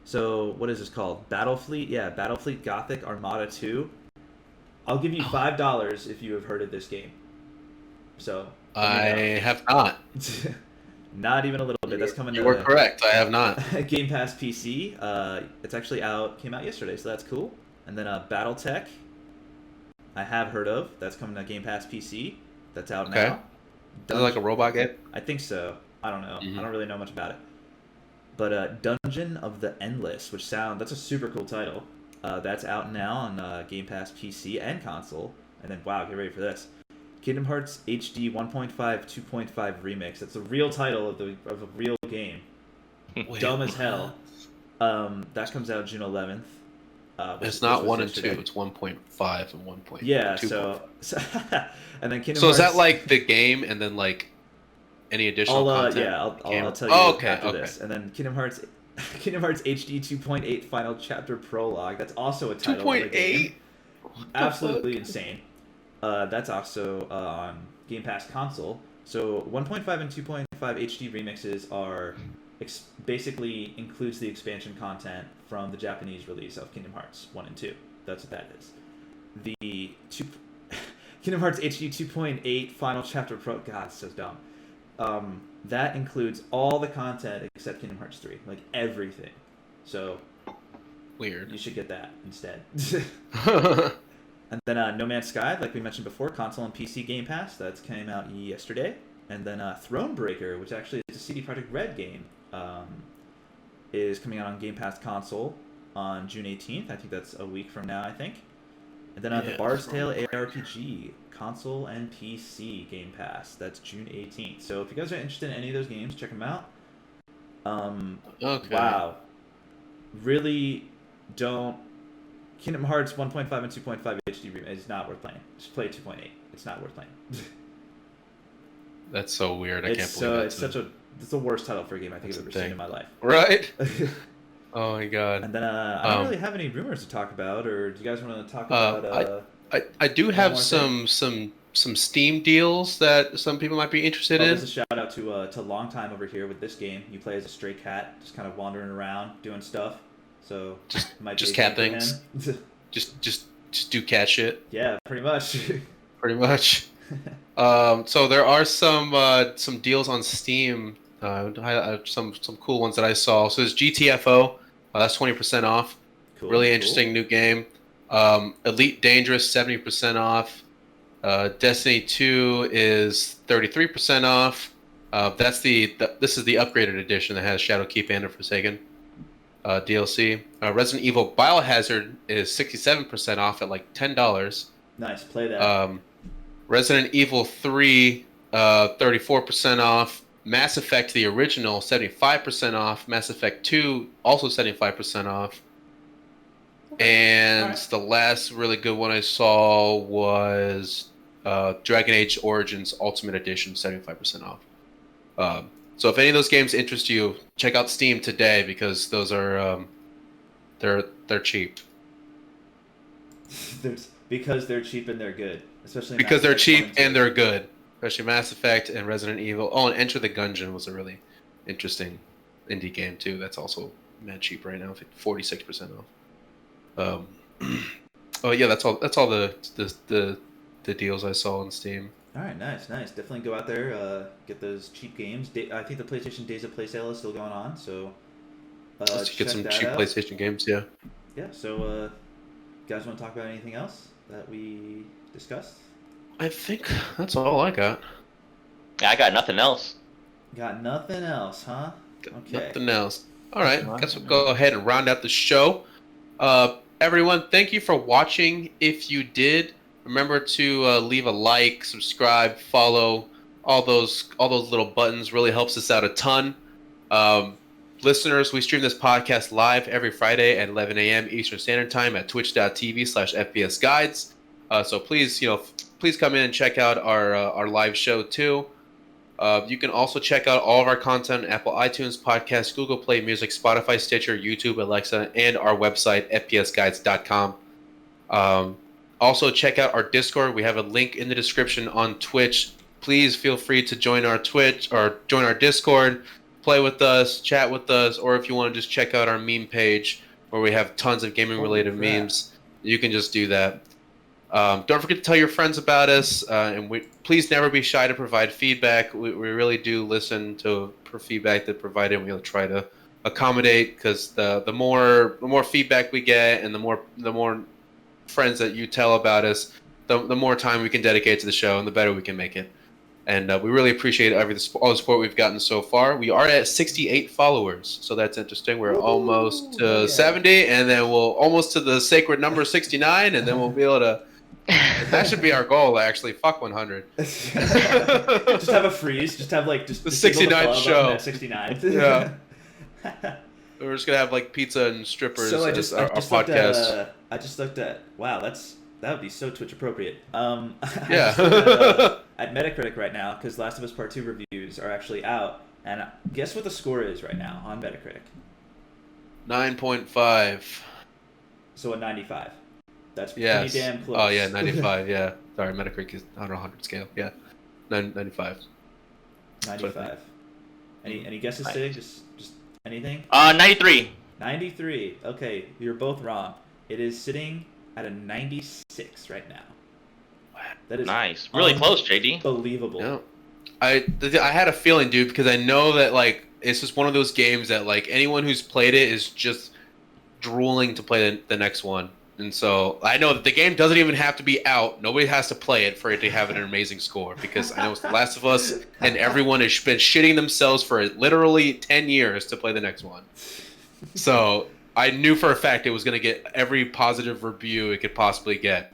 So what is this called? Battlefleet? Yeah, Battlefleet Gothic Armada 2. I'll give you $5 if you have heard of this game. So I have not. Not even a little bit. That's coming to. You were correct. I have not. Game Pass PC. It's actually came out yesterday, so that's cool. And then BattleTech. I have heard of. That's coming to Game Pass PC. That's out now. Is it like a robot game? I think so. I don't know. Mm-hmm. I don't really know much about it. But Dungeon of the Endless, that's a super cool title. That's out now on Game Pass PC and console. And then, wow, get ready for this. Kingdom Hearts HD 1.5 2.5 Remix. That's a real title of a real game. Dumb as hell. That comes out June 11th. It's not 1 and 2. It's 1.5 and 1. Yeah. 2. So and then Kingdom Hearts. So is that like the game and then like any additional content? Yeah, I'll tell you after this. And then Kingdom Hearts HD 2.8 Final Chapter Prologue. That's also a title. 2.8. Absolutely insane. That's also on Game Pass console. So 1.5 and 2.5 HD remixes are basically includes the expansion content from the Japanese release of Kingdom Hearts 1 and 2. That's what that is. The Kingdom Hearts HD 2.8 Final Chapter Pro. God, it's so dumb. That includes all the content except Kingdom Hearts 3, like everything. So weird. You should get that instead. And then No Man's Sky, like we mentioned before, console and PC Game Pass. That came out yesterday. And then Thronebreaker, which actually is a CD Projekt Red game, is coming out on Game Pass console on June 18th. I think that's a week from now, I think. And then The Bard's Tale ARPG, console and PC Game Pass. That's June 18th. So if you guys are interested in any of those games, check them out. Okay. Wow. Really don't... Kingdom Hearts 1.5 and 2.5 HD is not worth playing. Just play 2.8. It's not worth playing. That's so weird. I can't believe it's the worst title for a game I think I've ever seen in my life. Right? Oh my god. And then I don't really have any rumors to talk about, or do you guys want to talk about? I do have some Steam deals that some people might be interested in. There's a shout out to Long Time over here with this game. You play as a stray cat, just kind of wandering around doing stuff. So just cat things. just do cat shit. Yeah, pretty much. Pretty much. So there are some deals on Steam. Some cool ones that I saw. So there's GTFO. That's 20% off. Cool, really interesting new game. Elite Dangerous 70% off. Destiny 2 is 33% off. This is the upgraded edition that has Shadowkeep and Forsaken DLC. Resident Evil Biohazard is 67% off at like $10. Nice, play that. Resident Evil 3, 34% off. Mass Effect, the original, 75% off. Mass Effect 2, also 75% off. And the last really good one I saw was Dragon Age Origins Ultimate Edition, 75% off. So if any of those games interest you, check out Steam today because those are they're cheap. Because they're cheap and they're good, especially because they're cheap and they're good, especially Mass Effect and Resident Evil. Oh, and Enter the Gungeon was a really interesting indie game too. That's also mad cheap right now, 46% off. Oh yeah, that's all the deals I saw on Steam. All right, nice. Definitely go out there, get those cheap games. I think the PlayStation Days of Play sale is still going on, so let's get some cheap PlayStation games. Yeah. Yeah. So, you guys want to talk about anything else that we discussed? I think that's all I got. Yeah, I got nothing else. Got nothing else, huh? Okay. Nothing else. All right, guess we'll go ahead and round out the show. Everyone, thank you for watching. If you did, remember to leave a like, subscribe, follow. All those little buttons really helps us out a ton. Listeners, we stream this podcast live every Friday at 11 a.m. Eastern Standard Time at twitch.tv/FPSGuides. So please, please come in and check out our live show too. You can also check out all of our content on Apple iTunes, Podcasts, Google Play Music, Spotify, Stitcher, YouTube, Alexa, and our website, fpsguides.com. Also, check out our Discord. We have a link in the description on Twitch. Please feel free to join our Twitch or join our Discord, play with us, chat with us, or if you want to just check out our meme page where we have tons of gaming-related memes, you can just do that. Don't forget to tell your friends about us, and please never be shy to provide feedback. We really do listen for feedback that provided, and we'll try to accommodate, because the more feedback we get and the more friends that you tell about us, the more time we can dedicate to the show and the better we can make it. And we really appreciate all the support we've gotten so far. We are at 68 followers, so that's interesting. We're almost to 70, and then we'll almost to the sacred number 69, and then we'll be able to. That should be our goal, actually. Fuck 100. Just have a freeze. Just have just the 69th show. At 69. Yeah. We're just gonna have pizza and strippers so as our podcast. I just looked at. Wow, that would be so Twitch appropriate. Yeah. At Metacritic right now, because Last of Us Part 2 reviews are actually out, and guess what the score is right now on Metacritic? 9.5. So a 95. That's yes. pretty damn close. Oh yeah, 95. Yeah. Sorry, Metacritic is on a 100 scale. Yeah. 95. 95. Any guesses, Sig? Just anything? 93. 93. Okay, you're both wrong. It is sitting at a 96 right now. That is nice. Really close, JD. Unbelievable. Yeah. I had a feeling, dude, because I know that it's just one of those games that anyone who's played it is just drooling to play the next one. And so I know that the game doesn't even have to be out. Nobody has to play it for it to have an amazing score, because I know it's The Last of Us, and everyone has been shitting themselves for literally 10 years to play the next one. So I knew for a fact it was going to get every positive review it could possibly get.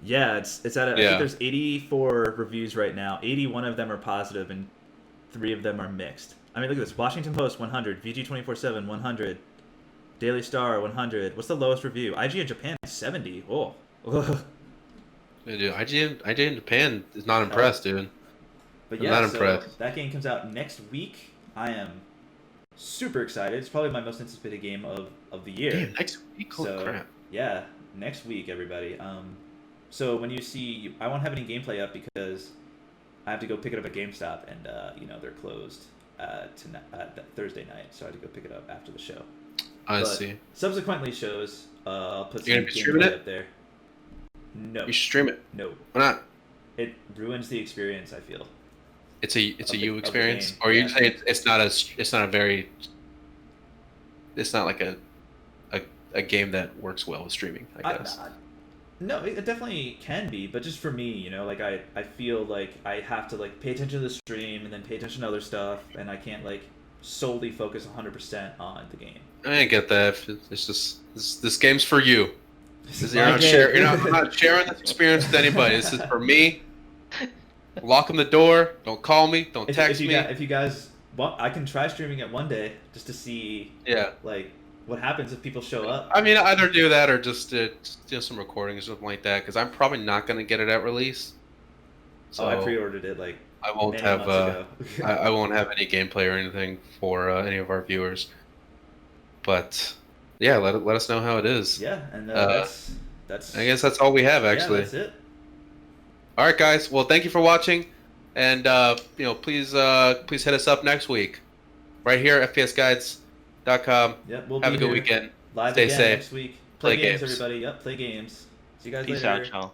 Yeah, it's at I think there's 84 reviews right now. 81 of them are positive, and 3 of them are mixed. I mean, look at this. Washington Post 100, VG247 100, Daily Star 100. What's the lowest review? IGN Japan 70. Oh. Yeah, dude, IGN Japan is not impressed, dude. But yeah, not impressed. That game comes out next week. I am super excited. It's probably my most anticipated game of the year. Damn, next week? Holy crap. Yeah, next week, everybody. So when you see, I won't have any gameplay up because I have to go pick it up at GameStop, and they're closed Thursday night, so I had to go pick it up after the show. I see. Subsequently shows, I'll put You're some gonna be streaming gameplay it up there. No. You should stream it. No. Why not? It ruins the experience, I feel. It's a you experience, game. or Yeah. you say it's not like a game that works well with streaming, I guess. No, it definitely can be, but just for me, I feel like I have to pay attention to the stream and then pay attention to other stuff, and I can't solely focus 100% on the game. I get that. It's just this game's for you. You're not sharing this experience with anybody. This is for me. Lock in the door. Don't call me. Don't text me. If you guys want, I can try streaming it one day just to see. Yeah. What happens if people show up? I mean, either do that or just do some recording or something like that, because I'm probably not going to get it at release. So I pre-ordered it I won't many have months ago. I won't have any gameplay or anything for any of our viewers. But yeah, let us know how it is. Yeah, and that's. I guess that's all we have, actually. Yeah, that's it. All right, guys. Well, thank you for watching, and please hit us up next week, right here at FPSGuides.com. Yep, we'll have a good here. weekend. Live Stay again safe. next week. Play Play games, games. everybody. Yep, play games. See you guys Peace later. out, y'all.